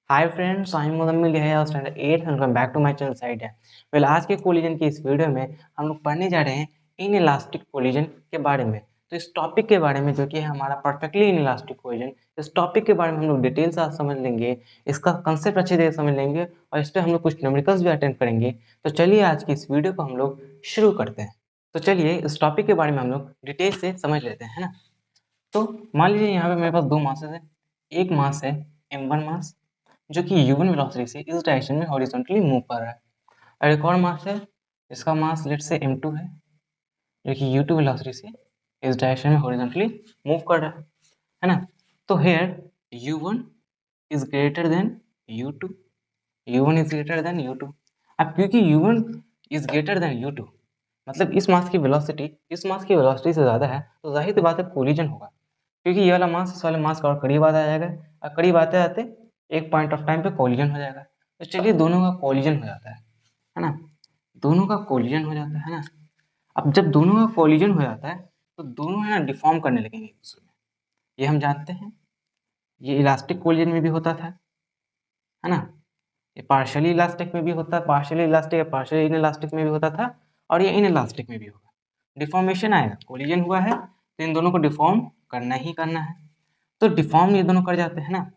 Hi friends, I am Mudammil है standard 8 and welcome back to my channel side है। आज के कोलिजन की इस वीडियो में हम लोग पढ़ने जा रहे हैं इन इलास्टिक कोलिजन के बारे में। तो इस टॉपिक के बारे में जो कि है हमारा परफेक्टली इन इलास्टिक कोलिजन, इस टॉपिक के बारे में हम लोग डिटेल से आज समझ लेंगे, इसका कंसेप्ट अच्छे से समझ लेंगे और इस पर हम लोग कुछ न्यूमेरिकल्स भी अटेंड करेंगे। तो चलिए आज की इस वीडियो को हम लोग शुरू करते हैं। तो चलिए इस टॉपिक के बारे में हम लोग डिटेल से समझ लेते हैं, है ना। तो मान लीजिए यहाँ पे मेरे पास दो मासेस है। एक मास है m1 मास जो कि u1 वेलोसिटी से इस डायरेक्शन में हॉरिजॉन्टली मूव कर रहा है, और एक और मास है, इसका मास लेट से m2 है जो कि u2 वेलोसिटी से इस डायरेक्शन में हॉरिजॉन्टली मूव कर रहा है ना। तो here u1 is greater than u2, u1 is greater than u2। अब क्योंकि u1 is greater than u2 मतलब इस मास की वेलोसिटी इस मास की वेलोसिटी से ज़्यादा है, तो जाहिर सी बात है कोलिजन होगा, क्योंकि ये वाला मास इस वाले मास का और करीब आ जाएगा, और करीब आते आते एक पॉइंट ऑफ टाइम पे कोलिजन हो जाएगा। तो चलिए दोनों का कोलिजन हो जाता है ना। दोनों का कोलिजन हो जाता है ना। अब जब दोनों का कोलिजन हो जाता है तो दोनों है ना डिफॉर्म करने लगेंगे एक दूसरे में, ये हम जानते हैं। ये इलास्टिक कोलिजन में भी होता था, है ना। ये पार्शियली इलास्टिक में भी होता है, पार्शियली इलास्टिक या पार्शियली इन इलास्टिक में भी होता था, और ये इन इलास्टिक में भी होगा। डिफॉर्मेशन आएगा, कोलिजन हुआ है तो इन दोनों को डिफॉर्म करना ही करना है। तो डिफॉर्म ये दोनों कर जाते हैं ना।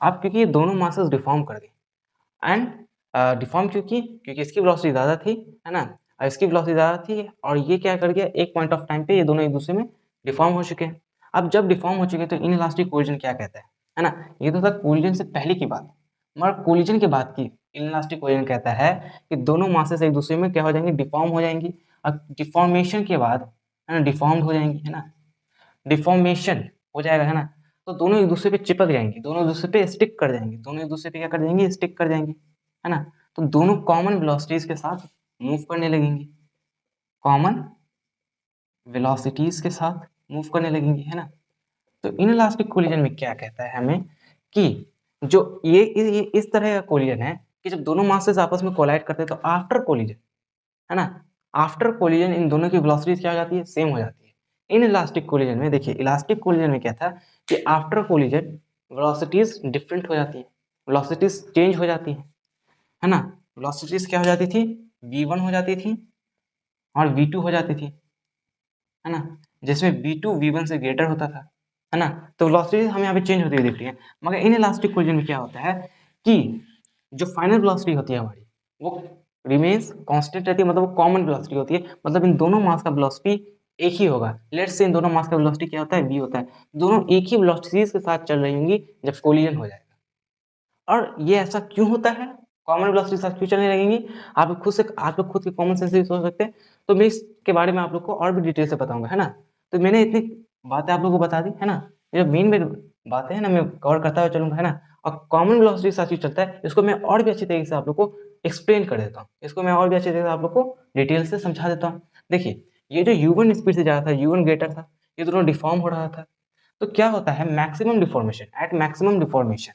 अब क्योंकि ये दोनों मासेस डिफॉर्म कर गए एंड डिफॉर्म क्योंकि इसकी वेलोसिटी ज़्यादा थी, है ना, और इसकी वेलोसिटी ज़्यादा थी, और ये क्या कर गया एक पॉइंट ऑफ टाइम पे ये दोनों एक दूसरे में डिफॉर्म हो चुके हैं। अब जब डिफॉर्म हो चुके हैं तो इन इलास्टिक कोलिजन क्या कहता है ना। ये तो था कोलिजन से पहले की बात, मगर कोलिजन के बाद की इन इलास्टिक कोलिजन कहता है कि दोनों मासेस एक दूसरे में क्या हो जाएंगी, डिफॉर्म हो जाएंगी। और डिफॉर्मेशन के बाद है ना डिफॉर्म्ड हो जाएंगी, है ना। डिफॉर्मेशन हो जाएगा, है ना। तो दोनों एक दूसरे पे चिपक जाएंगी, दोनों एक दूसरे पे स्टिक कर जाएंगी, दोनों एक दूसरे पे क्या कर जाएंगी, स्टिक कर जाएंगी, है ना। तो दोनों कॉमन वेलोसिटीज के साथ मूव करने लगेंगी, कॉमन वेलोसिटीज के साथ मूव करने लगेंगी, है ना। तो इनइलास्टिक कोलिजन में क्या कहता है हमें कि जो ये इस तरह का कोलिजन है कि जब दोनों मासेस आपस में कोलाइड करते हैं तो आफ्टर कोलिजन, है ना, आफ्टर कोलिजन इन दोनों की वेलोसिटीज क्या हो जाती है, सेम हो जाती है। इन इलास्टिक कोलिजन में देखिए, इलास्टिक कोलिजन में क्या था कि आफ्टर कोलिजन वेलोसिटीज डिफरेंट हो जाती है, वेलोसिटीज चेंज हो जाती है ना। वेलोसिटीज क्या हो जाती थी, v1 हो जाती थी और v2 हो जाती थी, है ना, जिसमें v2 v1 से ग्रेटर होता था, है ना। तो वेलोसिटीज हमें यहाँ पे चेंज होती हुई दिख रही है। मगर इन इलास्टिक कोलिजन में क्या होता है कि जो फाइनल वेलोसिटी होती है हमारी, वो रिमेन्स कांस्टेंट रहती है, मतलब वो कॉमन वेलोसिटी होती है, मतलब इन दोनों मास का वेलोसिटी एक ही होगा। लेट्स से इन दोनों मास का वेलोसिटी क्या होता है, v होता है। दोनों एक ही वेलोसिटीज के साथ चल रही होंगी जब कोलिजन हो जाएगा। और ये ऐसा क्यों होता है, कॉमन वेलोसिटी के साथ क्यों चलने लगेंगी, आप लोग खुद के कॉमन सेंस से सोच सकते हैं। तो मैं इसके बारे में आप लोग को और भी डिटेल से बताऊंगा, है ना। तो मैंने इतनी बातें आप लोग को बता दी, है ना। ये जो मेन बातें हैं ना, मैं कवर करता हुआ चलूंगा, है ना। और कॉमन वेलोसिटी के साथ ही चलता है, इसको मैं और भी अच्छी तरीके से आप लोग को एक्सप्लेन कर देता हूँ, इसको मैं और भी अच्छी तरीके से आप लोग को डिटेल से समझा देता हूँ। देखिए, ये जो u1 स्पीड से जा रहा था, u1 ग्रेटर था, ये दोनों डिफॉर्म हो रहा था। तो क्या होता है, maximum deformation at maximum deformation,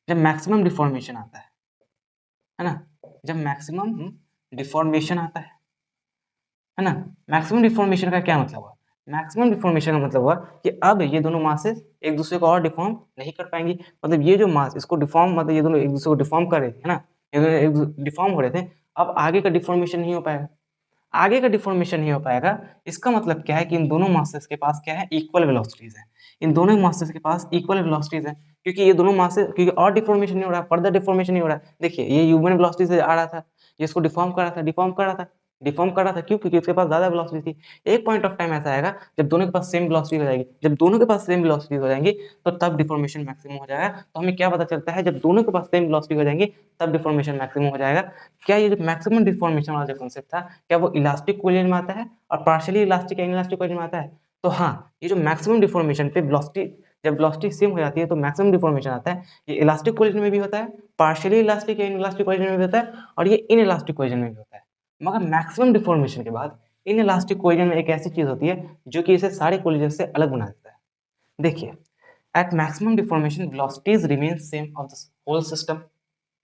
जब मैक्सिमम डिफॉर्मेशन आता है ना, जब मैक्सिमम डिफॉर्मेशन आता है ना। मैक्सिमम डिफॉर्मेशन का क्या मतलब हुआ, मैक्सिमम डिफॉर्मेशन का मतलब हुआ कि अब ये दोनों मासेस एक दूसरे को और डिफॉर्म नहीं कर पाएंगी। मतलब ये जो मास इसको डिफॉर्म, मतलब ये दोनों एक दूसरे को डिफॉर्म कर रहे थे, है ना, ये दोनों एक डिफॉर्म हो रहे थे। अब आगे का डिफॉर्मेशन नहीं हो पाएगा, आगे का डिफॉर्मेशन नहीं हो पाएगा। इसका मतलब क्या है कि इन दोनों मासेस के पास क्या है, इक्वल वेलोसिटीज है। इन दोनों मासेस के पास इक्वल वेलोसिटीज है, क्योंकि ये दोनों मासेस, क्योंकि और डिफॉर्मेशन नहीं हो रहा है, फर्दर डिफॉर्मेशन नहीं हो रहा है। देखिए, ये u1 वेलोसिटी से आ रहा था, ये इसको डिफॉर्म कर रहा था, डिफॉर्म कर रहा था। क्यों, क्योंकि उसके पास ज्यादा वेलोसिटी थी। एक पॉइंट ऑफ टाइम ऐसा आएगा जब दोनों के पास सेम वेलोसिटी हो जाएगी, जब दोनों के पास सेम वेलोसिटी हो जाएंगी तो तब डिफॉर्मेशन मैक्सिमम हो जाएगा। तो हमें क्या पता चलता है, जब दोनों के पास सेम वेलोसिटी हो जाएंगी तब डिफॉर्मेशन मैक्सिमम हो जाएगा। क्या ये जो मैक्सिमम डिफॉर्मेशन वाला जो कॉन्सेप्ट था, क्या वो इलास्टिक कोलिजन में आता है और पार्शियली इलास्टिक या इनइलास्टिक कोलिजन में आता है। तो हाँ, ये जो मैक्सिमम डिफॉर्मेशन पे वेलोसिटी, जब वेलोसिटी सेम हो जाती है तो मैक्सिमम डिफॉर्मेशन आता है। ये इलास्टिक कोलिजन में भी होता है, पार्शियली इलास्टिक या इनइलास्टिक कोलिजन में भी होता है, और ये इनइलास्टिक कोलिजन में भी होता है। मगर मैक्सिमम डिफॉर्मेशन के बाद इनइलास्टिक कोलिजन में एक ऐसी चीज होती है जो कि इसे सारे कोलिजन से अलग बना देता है। देखिए, at maximum deformation velocities remain same of the whole system.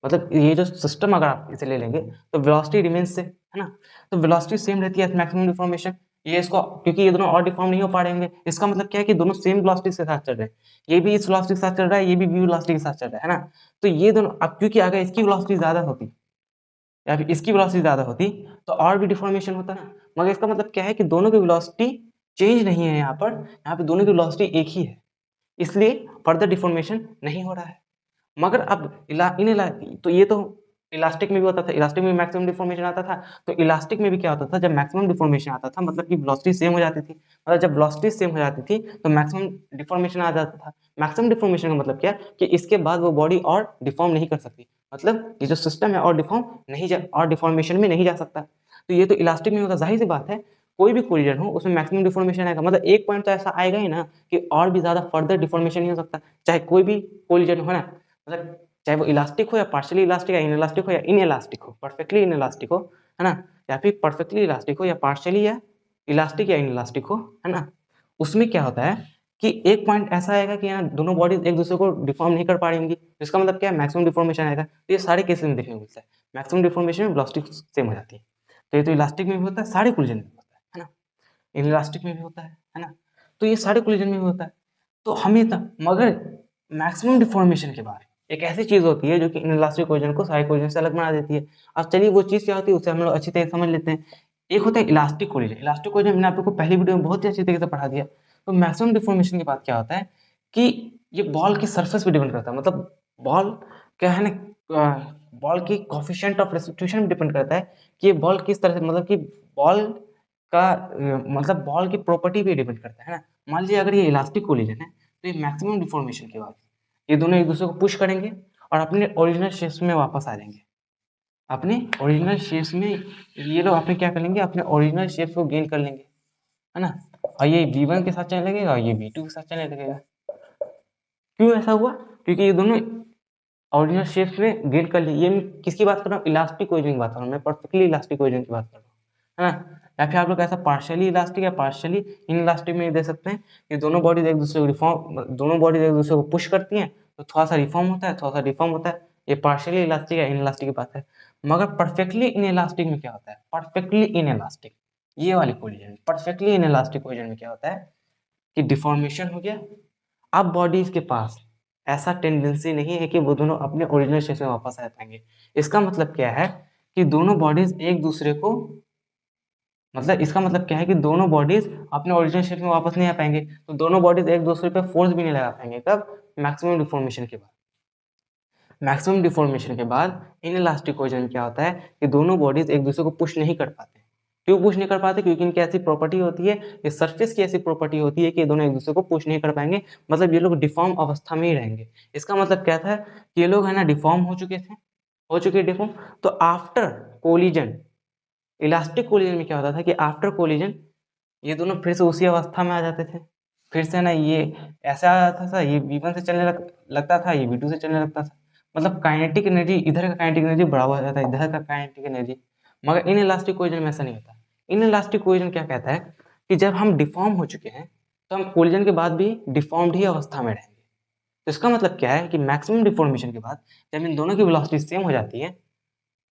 मतलब ये जो सिस्टम अगर आप इसे ले लेंगे तो वेलोसिटी रिमेन सेम, है ना। तो वेलोसिटी सेम रहती है एट मैक्सिमम डिफॉर्मेशन, ये इसको, क्योंकि ये दोनों और डिफॉर्म नहीं हो पा रहे होंगे, इसका मतलब क्या है कि दोनों सेम वेलोसिटी के साथ चल रहे हैं, ये भी इस वेलोसिटी के साथ चल रहा है, ये भी वेलोसिटी के साथ चल रहा है ना। तो ये दोनों अब क्योंकि अगर इसकी वेलोसिटी ज्यादा होती या फिर इसकी वेलोसिटी ज्यादा होती तो और भी डिफॉर्मेशन होता ना, मगर इसका मतलब क्या है कि दोनों की वेलोसिटी चेंज नहीं है, यहाँ पे दोनों की वेलोसिटी एक ही है, इसलिए फर्दर डिफॉर्मेशन नहीं हो रहा है। मगर अब तो ये तो इलास्टिक में भी होता था, इलास्टिक में मैक्सिमम डिफॉर्मेशन आता था, तो इलास्टिक में भी क्या होता था, जब मैक्सिमम डिफॉर्मेशन आता था मतलब कि वेलोसिटी सेम हो जाती थी, मतलब जब वेलोसिटी सेम हो जाती थी तो मैक्सिमम डिफॉर्मेशन आ जाता था। मैक्सिमम डिफॉर्मेशन का मतलब क्या कि इसके बाद वो बॉडी और डिफॉर्म नहीं कर सकती, मतलब ये जो सिस्टम है और डिफॉर्मेशन में नहीं जा सकता। तो ये तो इलास्टिक में होता, जाहिर सी बात है कोई भी कोलिजन हो उसमें मैक्सिमम डिफॉर्मेशन आएगा, मतलब एक पॉइंट तो ऐसा आएगा ही ना कि और भी ज्यादा फर्दर डिफॉर्मेशन नहीं हो सकता, चाहे कोई भी कोलिजन हो ना, मतलब चाहे वो इलास्टिक हो या पार्शियली इलास्टिक या इनइलास्टिक हो या इनइलास्टिक हो, परफेक्टली इनइलास्टिक हो, है ना, या फिर परफेक्टली इलास्टिक हो या पार्शियली या इलास्टिक या इनइलास्टिक हो, है ना। उसमें क्या होता है कि एक पॉइंट ऐसा आएगा कि यहाँ दोनों बॉडीज एक दूसरे को डिफॉर्म नहीं कर पा रही होंगी, इसका मतलब क्या है मैक्सिमम डिफॉर्मेशन आएगा। तो ये सारे केसेस में देखने को मिलता है, मैक्सिमम डिफॉर्मेशन में वेलोसिटी सेम हो जाती है। तो ये तो इलास्टिक में भी होता है, सारे कोलिजन में होता है ना, इनइलास्टिक में भी होता है ना। तो ये सारे कोलिजन में भी होता है। तो हमें मगर मैक्सिमम डिफॉर्मेशन के बाद एक ऐसी चीज होती है जो कि इनइलास्टिक कोलिजन को सारे कोलिजन से अलग बना देती है। अब चलिए वो चीज क्या होती है उसे हम लोग अच्छी तरह समझ लेते हैं। एक होता है इलास्टिक कोलिजन, इलास्टिक कोलिजन मैंने आपको पहली वीडियो में बहुत ही अच्छी तरीके से पढ़ा दिया। तो मैक्सिमम डिफॉर्मेशन के बाद क्या होता है कि ये बॉल की सरफेस पे डिपेंड करता है, मतलब बॉल क्या है ना, बॉल की कोफिशिएंट ऑफ रेस्टिट्यूशन पे डिपेंड करता है कि ये बॉल किस तरह से, मतलब कि बॉल का मतलब बॉल की प्रॉपर्टी पे डिपेंड करता है ना। मान लीजिए अगर ये इलास्टिक कोलिजन है तो ये मैक्सिमम डिफॉर्मेशन के बाद ये दोनों एक दूसरे को पुश करेंगे और अपने ओरिजिनल शेप्स में वापस आ जाएंगे, अपने ओरिजिनल शेप्स में ये लोग अपने क्या कर लेंगे, अपने ओरिजिनल शेप्स को गेन कर लेंगे, है ना। और ये V1 के साथ चलने लगेगा और ये V2 के साथ चलने लगेगा। क्यों ऐसा हुआ, क्योंकि ये दोनों ओरिजिनल शेप्स में गेन कर लिए। ये मैं किसकी बात कर रहा हूँ, इलास्टिक कोलिजन की बात कर रहा हूँ, मैं परफेक्टली इलास्टिक कोलिजन की बात कर रहा हूँ, है ना। या फिर आप लोग ऐसा पार्शियली इलास्टिक या पार्शियली इनइलास्टिक में दे सकते हैं कि दोनों बॉडीज एक दूसरे को दोनों बॉडीज एक दूसरे को पुश करती हैं तो थोड़ा सा रिफॉर्म होता है, थोड़ा सा रिफॉर्म होता है। ये पार्शियली इलास्टिक या इनइलास्टिक की बात है। मगर परफेक्टली इनइलास्टिक में क्या होता है, परफेक्टली इनइलास्टिक ये वाली कोलिजन, परफेक्टली इनइलास्टिक कोलिजन में क्या होता है कि डिफॉर्मेशन हो गया। अब बॉडीज के पास ऐसा टेंडेंसी नहीं है कि वो दोनों अपने ओरिजिनल शेप में वापस आ पाएंगे। इसका मतलब क्या है कि दोनों बॉडीज एक दूसरे को, मतलब इसका मतलब क्या है कि दोनों बॉडीज अपने ओरिजिनल शेप में वापस नहीं आ पाएंगे, तो दोनों बॉडीज एक दूसरे पे फोर्स भी नहीं लगा पाएंगे। कब, मैक्सिमम डिफॉर्मेशन के बाद। मैक्सिमम डिफॉर्मेशन के बाद इनइलास्टिक कोलिजन में क्या होता है कि दोनों बॉडीज एक दूसरे को पुश नहीं कर पाते। क्यों पुश नहीं कर पाते, क्योंकि इनकी ऐसी प्रॉपर्टी होती है, इस सरफेस की ऐसी प्रॉपर्टी होती है कि ये दोनों एक दूसरे को पुश नहीं कर पाएंगे, मतलब ये लोग डिफॉर्म अवस्था में ही रहेंगे। इसका मतलब क्या था कि ये लोग है ना डिफॉर्म हो चुके थे, हो चुके डिफॉर्म। तो आफ्टर कोलिजन, इलास्टिक कोलिजन में क्या होता था कि आफ्टर कोलिजन ये दोनों फिर से उसी अवस्था में आ जाते थे, फिर से ना ये ऐसा आ जाता था, ये V1 से चलने लगता था, ये V2 से चलने लगता था। मतलब काइनेटिक एनर्जी, इधर का काइनेटिक एनर्जी बराबर हो जाता है इधर का काइनेटिक एनर्जी। मगर इन इलास्टिक कोलिजन में ऐसा नहीं होता। इन इलास्टिक कोलिजन क्या कहता है कि जब हम डिफॉर्म हो चुके हैं तो हम कोलिजन के बाद भी डिफॉर्म्ड ही अवस्था में रहेंगे। तो इसका मतलब क्या है कि मैक्सिमम डिफॉर्मेशन के बाद जब इन दोनों की वेलोसिटी सेम हो जाती है,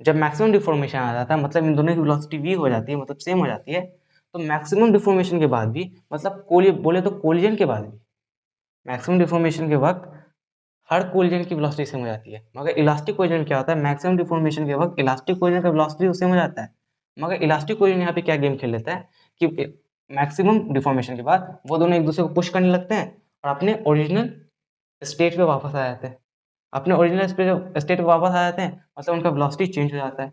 जब मैक्सिमम डिफॉर्मेशन आ जाता है मतलब इन दोनों की वेलोसिटी v हो जाती है, मतलब सेम हो जाती है, तो मैक्सिमम डिफॉर्मेशन के बाद भी, मतलब बोले तो कोलिजन के बाद भी, मैक्सिमम डिफॉर्मेशन के वक्त हर कोलिजन की वेलोसिटी सेम हो जाती है। मगर इलास्टिक कोलिजन क्या होता है, मैक्सिमम डिफॉर्मेशन के वक्त इलास्टिक कोलिजन का वेलोसिटी सेम हो जाता है, मगर इलास्टिक कोलिजन यहाँ पे क्या गेम खेल लेता है कि मैक्सिमम डिफॉर्मेशन के बाद वो दोनों एक दूसरे को पुश करने लगते हैं और अपने ओरिजिनल स्टेट पे वापस आ जाते हैं, अपने ओरिजिनल स्टेट पे वापस आ जाते हैं, मतलब उनका वेलोसिटी चेंज हो जाता है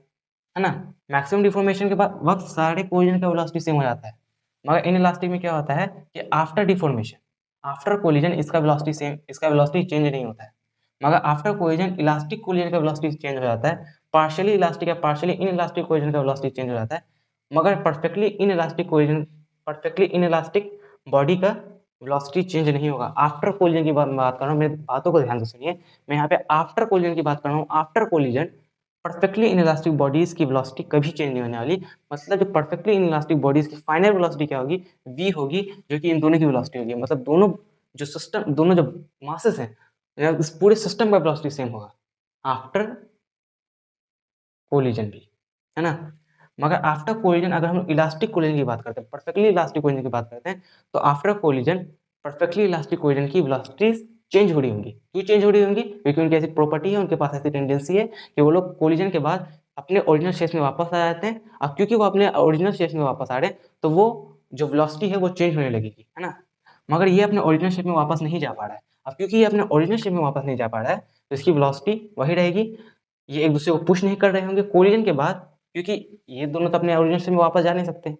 ना। मैक्सिमम डिफॉर्मेशन के बाद वक्त सारे कोलिजन का वेलोसिटी सेम हो जाता है। मगर इन इलास्टिक में क्या होता है कि आफ्टर डिफॉर्मेशन, आफ्टर कोलिजन इसका वेलोसिटी सेम, इसका वेलोसिटी चेंज नहीं होता है। मगर आफ्टर कोलिजन इलास्टिक कोलिजन का वेलोसिटी चेंज हो जाता है, पार्शियली इलास्टिक या पार्शियली इन इलास्टिक कोलिजन का वेलोसिटी चेंज हो जाता है। मगर perfectly in elastic collision, perfectly in elastic body का वेलोसिटी चेंज नहीं होगा। आफ्टर कोलिजन की बात कर रहा हूँ, मेरी बातों को ध्यान से सुनिए, मैं यहाँ पे आफ्टर कोलिजन की बात कर रहा हूँ। After collision perfectly inelastic bodies की वेलोसिटी कभी चेंज नहीं होने वाली। मतलब जो परफेक्टली इनइलास्टिक बॉडीज की फाइनल वेलोसिटी क्या होगी, v होगी, जो कि इन दोनों की वेलोसिटी होगी। मतलब दोनों जो सिस्टम, दोनों जो मासेस हैं, इस पूरे सिस्टम का वेलोसिटी सेम होगा आफ्टर कोलिजन भी, है ना। मगर आफ्टर कोलिजन अगर हम इलास्टिक कोलिजन की बात करते हैं, परफेक्टली इलास्टिक कोलिजन की बात करते हैं, तो after collision perfectly elastic collision की वेलोसिटीज चेंज हो रही होंगी। क्यों चेंज हो रही होंगी? क्योंकि उनकी ऐसी प्रॉपर्टी है, उनके पास ऐसी टेंडेंसी है कि वो लोग कोलिजन के बाद अपने ओरिजिनल शेप में वापस आ जाते हैं। अब क्योंकि वो अपने ओरिजिनल शेप में वापस आ रहे हैं, तो वो जो वेलोसिटी है वो चेंज होने लगेगी, है ना। मगर ये अपने ओरिजिनल शेप में वापस नहीं जा पा रहा है। अब क्योंकि ये अपने ओरिजिनल शेप में वापस नहीं जा पा रहा है, तो इसकी वेलोसिटी वही रहेगी। ये एक दूसरे को पुश नहीं कर रहे होंगे कोलिजन के बाद, क्योंकि ये दोनों तो अपने ओरिजिनल शेप में वापस जा नहीं सकते।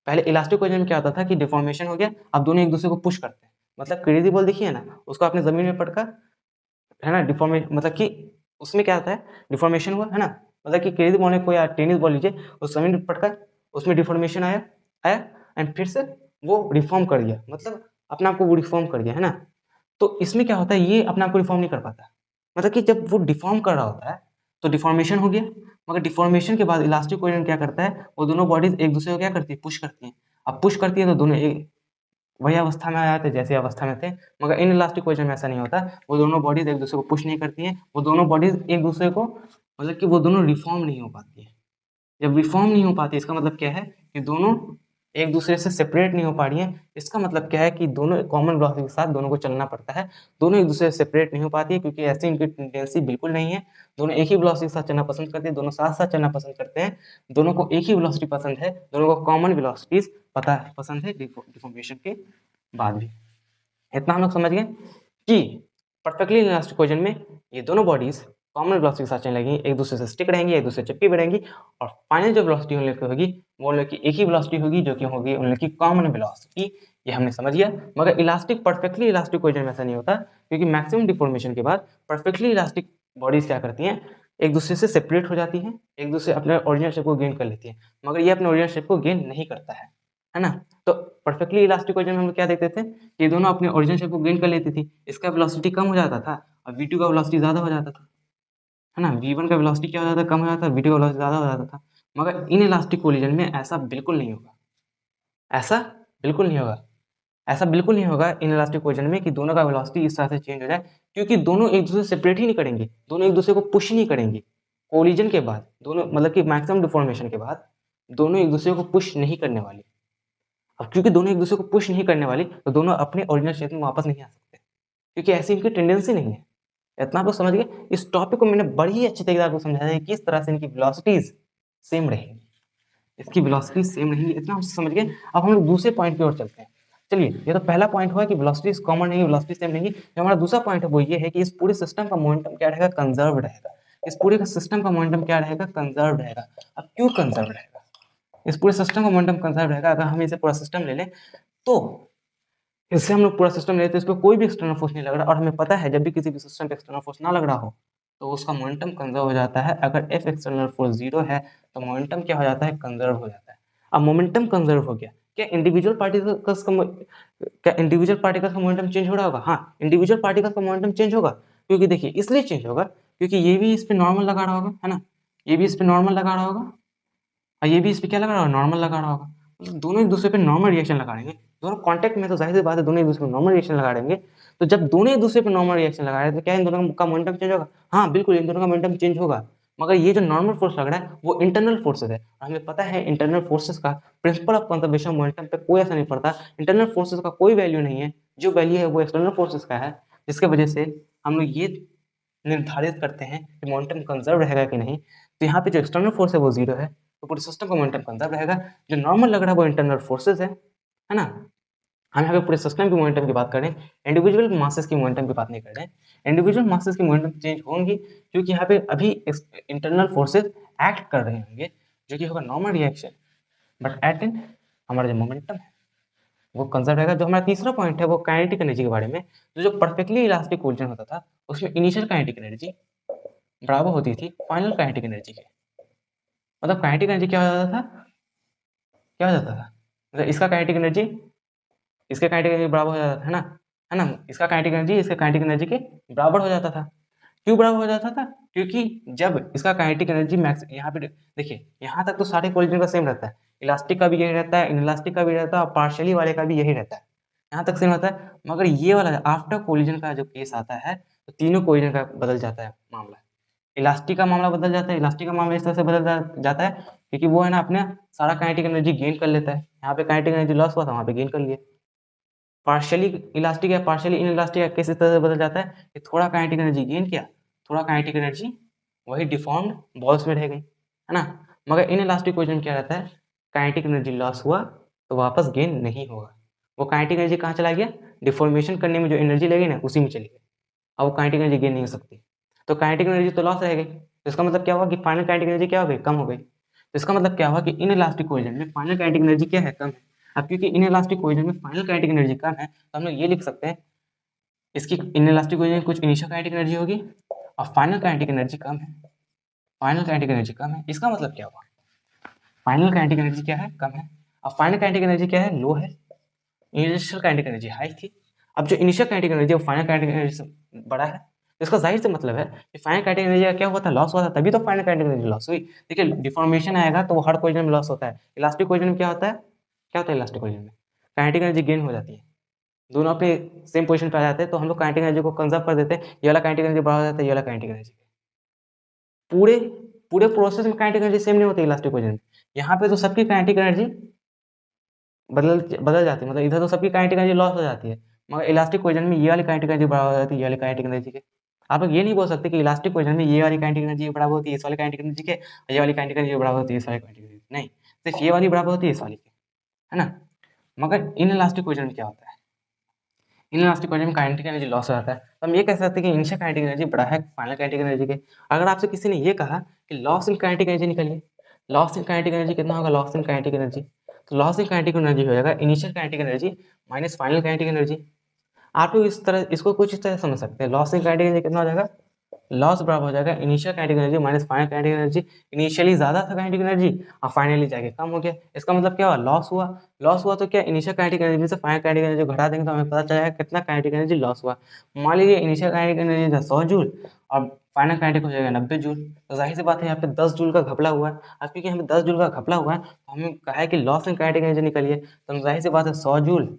पहले इलास्टिक कोलिजन में क्या होता था कि डिफॉर्मेशन हो गया, अब दोनों एक दूसरे को पुश करते हैं। मतलब क्रेजी बॉल देखिए ना, उसको आपने जमीन में पटका, है ना, डिफॉर्मेशन मतलब कि उसमें क्या होता है, डिफॉर्मेशन हुआ, है ना। मतलब कि क्रेजी बॉल ने कोई टेनिस बॉल लीजिए, उस जमीन में पटका, उसमें डिफॉर्मेशन आया आया एंड फिर से वो रिफॉर्म कर दिया, मतलब अपने आप को वो रिफॉर्म कर दिया, है ना। तो इसमें क्या होता है, ये अपने आप को रिफॉर्म नहीं कर पाता। मतलब कि जब वो डिफॉर्म कर रहा होता है तो डिफॉर्मेशन हो गया, मगर डिफॉर्मेशन के बाद इलास्टिक कोलिजन क्या करता है, वो दोनों बॉडीज एक दूसरे को क्या करती है, पुश करती हैं। अब पुश करती है तो दोनों एक वही अवस्था में आ जाते जैसे अवस्था में थे। मगर इन इलास्टिक कोलिजन में ऐसा नहीं होता, वो दोनों बॉडीज एक दूसरे को पुश नहीं करती हैं, वो दोनों बॉडीज एक दूसरे को मतलब कि वो दोनों रिफॉर्म नहीं हो पाती है। जब रिफॉर्म नहीं हो पाती, इसका मतलब क्या है कि दोनों एक दूसरे से सेपरेट नहीं हो पा रही हैं। इसका मतलब क्या है कि दोनों कॉमन वेलोसिटी के साथ दोनों को चलना पड़ता है। दोनों एक दूसरे से सेपरेट नहीं हो पाती है, क्योंकि ऐसी इनकी टेंडेंसी बिल्कुल नहीं है। दोनों एक ही वेलोसिटी के साथ चलना पसंद करते हैं, दोनों साथ-साथ चलना पसंद करते हैं। दोनों को एक ही वेलोसिटी पसंद है, दोनों को कॉमन वेलोसिटीज़ पसंद है डिफॉर्मेशन के बाद भी। इतना हम लोग समझ गए कि परफेक्टली इलास्टिक इक्वेशन में ये दोनों बॉडीज कॉमन वेलोसिटी के साथ चलने लगेंगी, एक दूसरे से स्टिक रहेंगी, एक दूसरे से चिपकी बढ़ेंगी, और फाइनल जो वेलोसिटी उन लोग की होगी वो उन लोग की एक ही वेलोसिटी होगी, जो कि होगी उन लोग की कॉमन वेलोसिटी। ये हमने समझ गया। मगर इलास्टिक परफेक्टली इलास्टिक इक्वेशन में ऐसा नहीं होता, क्योंकि मैक्सिमम डिफॉर्मेशन के बाद परफेक्टली इलास्टिक बॉडीज क्या करती हैं, एक दूसरे से सेपरेट हो जाती हैं, एक दूसरे अपने ओरिजिनल शेप को गेन कर लेती हैं। मगर ये अपने ओरिजिनल शेप को गेन नहीं करता है ना। तो परफेक्टली इलास्टिक इक्वेशन में हम क्या देखते थे, ये दोनों अपने ओरिजिनल शेप को गेन कर लेती थी, इसका वेलोसिटी कम हो जाता था और v2 का वेलोसिटी ज़्यादा हो जाता था, है ना। v1 का वेलोसिटी क्या हो जाता था, कम हो जाता था, v2 का वेलोसिटी ज़्यादा हो जाता था। मगर इन इलास्टिक कोलिजन में ऐसा बिल्कुल नहीं होगा, ऐसा बिल्कुल नहीं होगा, ऐसा बिल्कुल नहीं होगा इन इलास्टिक कोलिजन में कि दोनों का वेलोसिटी इस तरह से चेंज हो जाए, क्योंकि दोनों एक दूसरे से सेपरेट ही नहीं करेंगे, दोनों एक दूसरे को पुश नहीं करेंगे। कोलिजन के बाद दोनों मतलब कि मैक्सिमम डिफॉर्मेशन के बाद दोनों एक दूसरे को पुश नहीं करने वाले। अब क्योंकि दोनों एक दूसरे को पुश नहीं करने वाली, तो दोनों अपने ओरिजिनल शेप में वापस नहीं आ सकते, क्योंकि ऐसी इनकी टेंडेंसी नहीं है। इतना तो समझ गए। इस टॉपिक को मैंने बड़ी अच्छी तरीके से आपको समझाया है कि किस तरह से इनकी वेलोसिटीज सेम रहेंगी, इसकी वेलोसिटी सेम रहेंगी, इतना हम समझ गए। अब हम लोग दूसरे पॉइंट की ओर चलते हैं। चलिए, ये तो पहला पॉइंट हुआ कि वेलोसिटीज कॉमन नहीं, वेलोसिटी सेम रहेंगी। जो हमारा दूसरा पॉइंट है वो ये है कि इस पूरे सिस्टम का मोमेंटम क्या रहेगा, कंजर्व रहेगा। इस पूरे का सिस्टम का मोमेंटम क्या रहेगा, कंजर्व रहेगा। अब क्यों कंजर्व रहेगा, इस पूरे सिस्टम का मोमेंटम कंजर्व रहेगा? अगर हम इसे पूरा सिस्टम ले लें, तो इससे हम लोग पूरा सिस्टम लेते हैं, इस पे कोई भी एक्सटर्नल फोर्स नहीं लग रहा, और हमें पता है जब भी किसी भी सिस्टम पे एक्सटर्नल फोर्स ना लग रहा हो तो उसका मोमेंटम कंजर्व हो जाता है। अगर एफ एक्सटर्नल फोर्स 0 है तो मोमेंटम क्या हो जाता है, कंजर्व हो जाता है। अब मोमेंटम कंजर्व हो गया, क्या इंडिविजुअल पार्टिकल्स का मोमेंटम चेंज हो रहा होगा? हाँ, इंडिविजुअल पार्टिकल्स का मोमेंटम चेंज होगा, क्योंकि देखिए इसलिए चेंज होगा क्योंकि ये भी इस पे नॉर्मल लगा रहा होगा, है ना, ये भी इस पे नॉर्मल लगा रहा होगा, और ये भी इस पे क्या लगा रहा होगा, नॉर्मल लगा रहा होगा। मतलब दोनों एक दूसरे पे नॉर्मल रिएक्शन लगा देंगे, दोनों कांटेक्ट में, तो जाहिर सी बात है दोनों एक दूसरे पे नॉर्मल रिएक्शन लगा देंगे। तो जब दोनों एक दूसरे पे नॉर्मल रिएक्शन लगा रहे हैं तो क्या इन दोनों का मोमेंटम चेंज होगा? हाँ बिल्कुल, इन दोनों का मोमेंटम चेंज होगा। मगर ये जो नॉर्मल फोर्स लग रहा है वो इंटरनल फोर्सेज है, और हमें पता है इंटरनल फोर्सेज का प्रिंसिपल ऑफ कंजर्वेशन मोमेंटम पे कोई असर नहीं पड़ता। इंटरनल फोर्सेज का कोई वैल्यू नहीं है, जो वैल्यू है वो एक्सटर्नल फोर्सेज का है, जिसकी वजह से हम लोग ये निर्धारित करते हैं कि मोमेंटम कंजर्व रहेगा कि नहीं। तो यहाँ पे जो एक्सटर्नल फोर्स है वो 0 है, तो पूरे सिस्टम का मोमेंटम कंजर्व रहेगा। जो नॉर्मल लग रहा है वो इंटरनल फोर्सेज है ना। हम यहाँ पे पूरे सिस्टम की मोमेंटम की बात करें, इंडिविजुअल मासेस की मोमेंटम की बात नहीं कर रहे हैं। इंडिविजुअल मासेस की मोमेंटम चेंज होंगी क्योंकि यहाँ पे अभी इंटरनल फोर्सेज एक्ट कर रहे होंगे, जो कि होगा normal reaction, but at an हमारा जो मोमेंटम है वो कंजर्व रहेगा। जो हमारा तीसरा पॉइंट है वो काइनेटिक एनर्जी के बारे में। जो परफेक्टली इलास्टिक कोलिजन होता था उसमें इनिशियल काइनेटिक एनर्जी बराबर होती थी फाइनल काइनेटिक एनर्जी के। मतलब काइनेटिक एनर्जी क्या हो जाता था, क्या हो जाता था, मतलब इसका काइनेटिक एनर्जी इसके काइनेटिक एनर्जी बराबर हो जाता था, है ना, इसका काइनेटिक एनर्जी इसके काइनेटिक एनर्जी के बराबर हो जाता था। क्यों बराबर हो जाता था? क्योंकि जब इसका काइनेटिक एनर्जी मैक्स, यहाँ पे देखिए यहाँ तक तो सारे कोलिजन का सेम रहता है, इलास्टिक का भी यही रहता है, इनइलास्टिक का भी रहता है, और पार्शियली वाले का भी यही रहता है, यहाँ तक सेम रहता है। मगर ये वाला आफ्टर कोलिजन का जो केस आता है तो तीनों कोलिजन का बदल जाता है मामला। इलास्टिक का मामला बदल जाता है। इलास्टिक का मामला इस तरह से बदल जाता है क्योंकि वो है ना अपने सारा काइनेटिक एनर्जी गेन कर लेता है। यहाँ पे काइनेटिक एनर्जी लॉस हुआ था, वहाँ पे गेन कर लिया। पार्शियली इलास्टिक या पार्शियली इन इलास्टिक का किस तरह से बदल जाता है कि थोड़ा काइनेटिक एनर्जी गेन किया, थोड़ा काइनेटिक एनर्जी वही डिफॉर्म्ड बॉल्स में रह गई, है ना। मगर इन इलास्टिक क्वेश्चन क्या रहता है, काइनेटिक एनर्जी लॉस हुआ तो वापस गेन नहीं होगा। वो काइनेटिक एनर्जी कहाँ चला गया, डिफॉर्मेशन करने में जो एनर्जी लगी ना उसी में चली गई। अब वो काइनेटिक एनर्जी गेन नहीं हो सकती, तो काइनेटिक एनर्जी तो लॉस रह गई। तो इसका मतलब क्या हुआ कि फाइनल काइनेटिक एनर्जी क्या हो गई, कम हो गई। तो इसका मतलब क्या हुआ कि इन इलास्टिक कोलिजन में फाइनल काइनेटिक एनर्जी क्या है, कम है। अब क्योंकि इन इलास्टिक कोलिजन में फाइनल काइनेटिक एनर्जी कम है तो हम लोग ये लिख सकते हैं इसकी इन इलास्टिक कोलिजन कुछ इनिशियल काइनेटिक एनर्जी होगी और फाइनल काइनेटिक एनर्जी कम है। फाइनल काइनेटिक एनर्जी कम है, इसका मतलब क्या हुआ, फाइनल काइनेटिक एनर्जी क्या है, कम है। अब फाइनल काइनेटिक एनर्जी क्या है, लो है। इनिशियल काइनेटिक एनर्जी हाई थी। अब जो इनिशियल काइनेटिक एनर्जी है वो फाइनल काइनेटिक एनर्जी से बड़ा है। तो इसका जाहिर से मतलब है कि फाइनल काइनेटिक एनर्जी का क्या हुआ था, लॉस हुआ था, तभी तो फाइनल काइनेटिक एनर्जी लॉस हुई। देखिए डिफॉर्मेशन आएगा तो वो हर कोलिजन में लॉस होता है। इलास्टिक कोलिजन में क्या होता है, क्या होता है इलास्टिक कोलिजन में, काइनेटिक एनर्जी गेन हो जाती है, दोनों अपने सेम पोजीशन पे आ जाते हैं, तो हम लोग काइनेटिक एनर्जी को कंजर्व कर देते हैं। ये वाला काइनेटिक एनर्जी बढ़ा हो जाता है, ये वाला काइनेटिक एनर्जी। पूरे पूरे प्रोसेस में काइनेटिक एनर्जी सेम नहीं होती इलास्टिक कोलिजन में। यहाँ पे तो सबकी काइनेटिक एनर्जी बदल बदल जाती है, मतलब इधर तो सबकी काइनेटिक एनर्जी लॉस हो जाती है, मगर इलास्टिक कोलिजन में ये वाली काइनेटिक एनर्जी बराबर हो जाती है ये वाली काइनेटिक एनर्जी के। आप लोग ये नहीं बोल सकते कि इलास्टिक कोलिजन में ये वाली काइनेटिक एनर्जी बराबर होती है इस वाली काइनेटिक एनर्जी के, और ये वाली काइनेटिक एनर्जी बराबर होती है इस वाली काइनेटिक एनर्जी, नहीं, सिर्फ ये वाली बराबर होती है इस वाली की, है ना। मगर इन इलास्टिक कोलिजन में क्या होता है, इन इलास्टिक कोलिजन में काइनेटिक एनर्जी लॉस हो जाता है। तो हम ये कह सकते हैं कि इनिशियल काइनेटिक एनर्जी बड़ा है फाइनल काइनेटिक एनर्जी के। अगर आपसे किसी ने ये कहा कि लॉस इन काइनेटिक एनर्जी निकालिए, लॉस इन काइनेटिक एनर्जी कितना होगा, लॉस इन काइनेटिक एनर्जी, तो लॉस इन काइनेटिक एनर्जी हो जाएगा initial kinetic energy minus final kinetic energy. आप लोग इस तरह इसको कुछ इस तरह समझ सकते हैं, लॉस इन काइनेटिक एनर्जी कितना हो जाएगा, लॉस बराबर हो जाएगा initial kinetic energy minus final kinetic energy. Initially ज़्यादा था काइनेटिक एनर्जी और फाइनली जाके कम हो गया। इसका मतलब क्या हुआ, लॉस हुआ। लॉस हुआ तो क्या इनिशियल काइनेटिक एनर्जी से फाइनल काइनेटिक एनर्जी घटा देंगे तो हमें पता चलेगा कितना काइनेटिक एनर्जी लॉस हुआ। मान लीजिए इनिशियल काइनेटिक एनर्जी था 100 जूल और फाइनल काइनेटिक हो जाएगा 90 जूल, तो जाहिर सी बात है यहाँ पे 10 जूल का घपला हुआ है। अब क्योंकि हमें 10 जूल का घपला हुआ है तो हमें कहा है कि लॉस इन काइनेटिक एनर्जी निकलिए, तो जाहिर सी बात है 100 जूल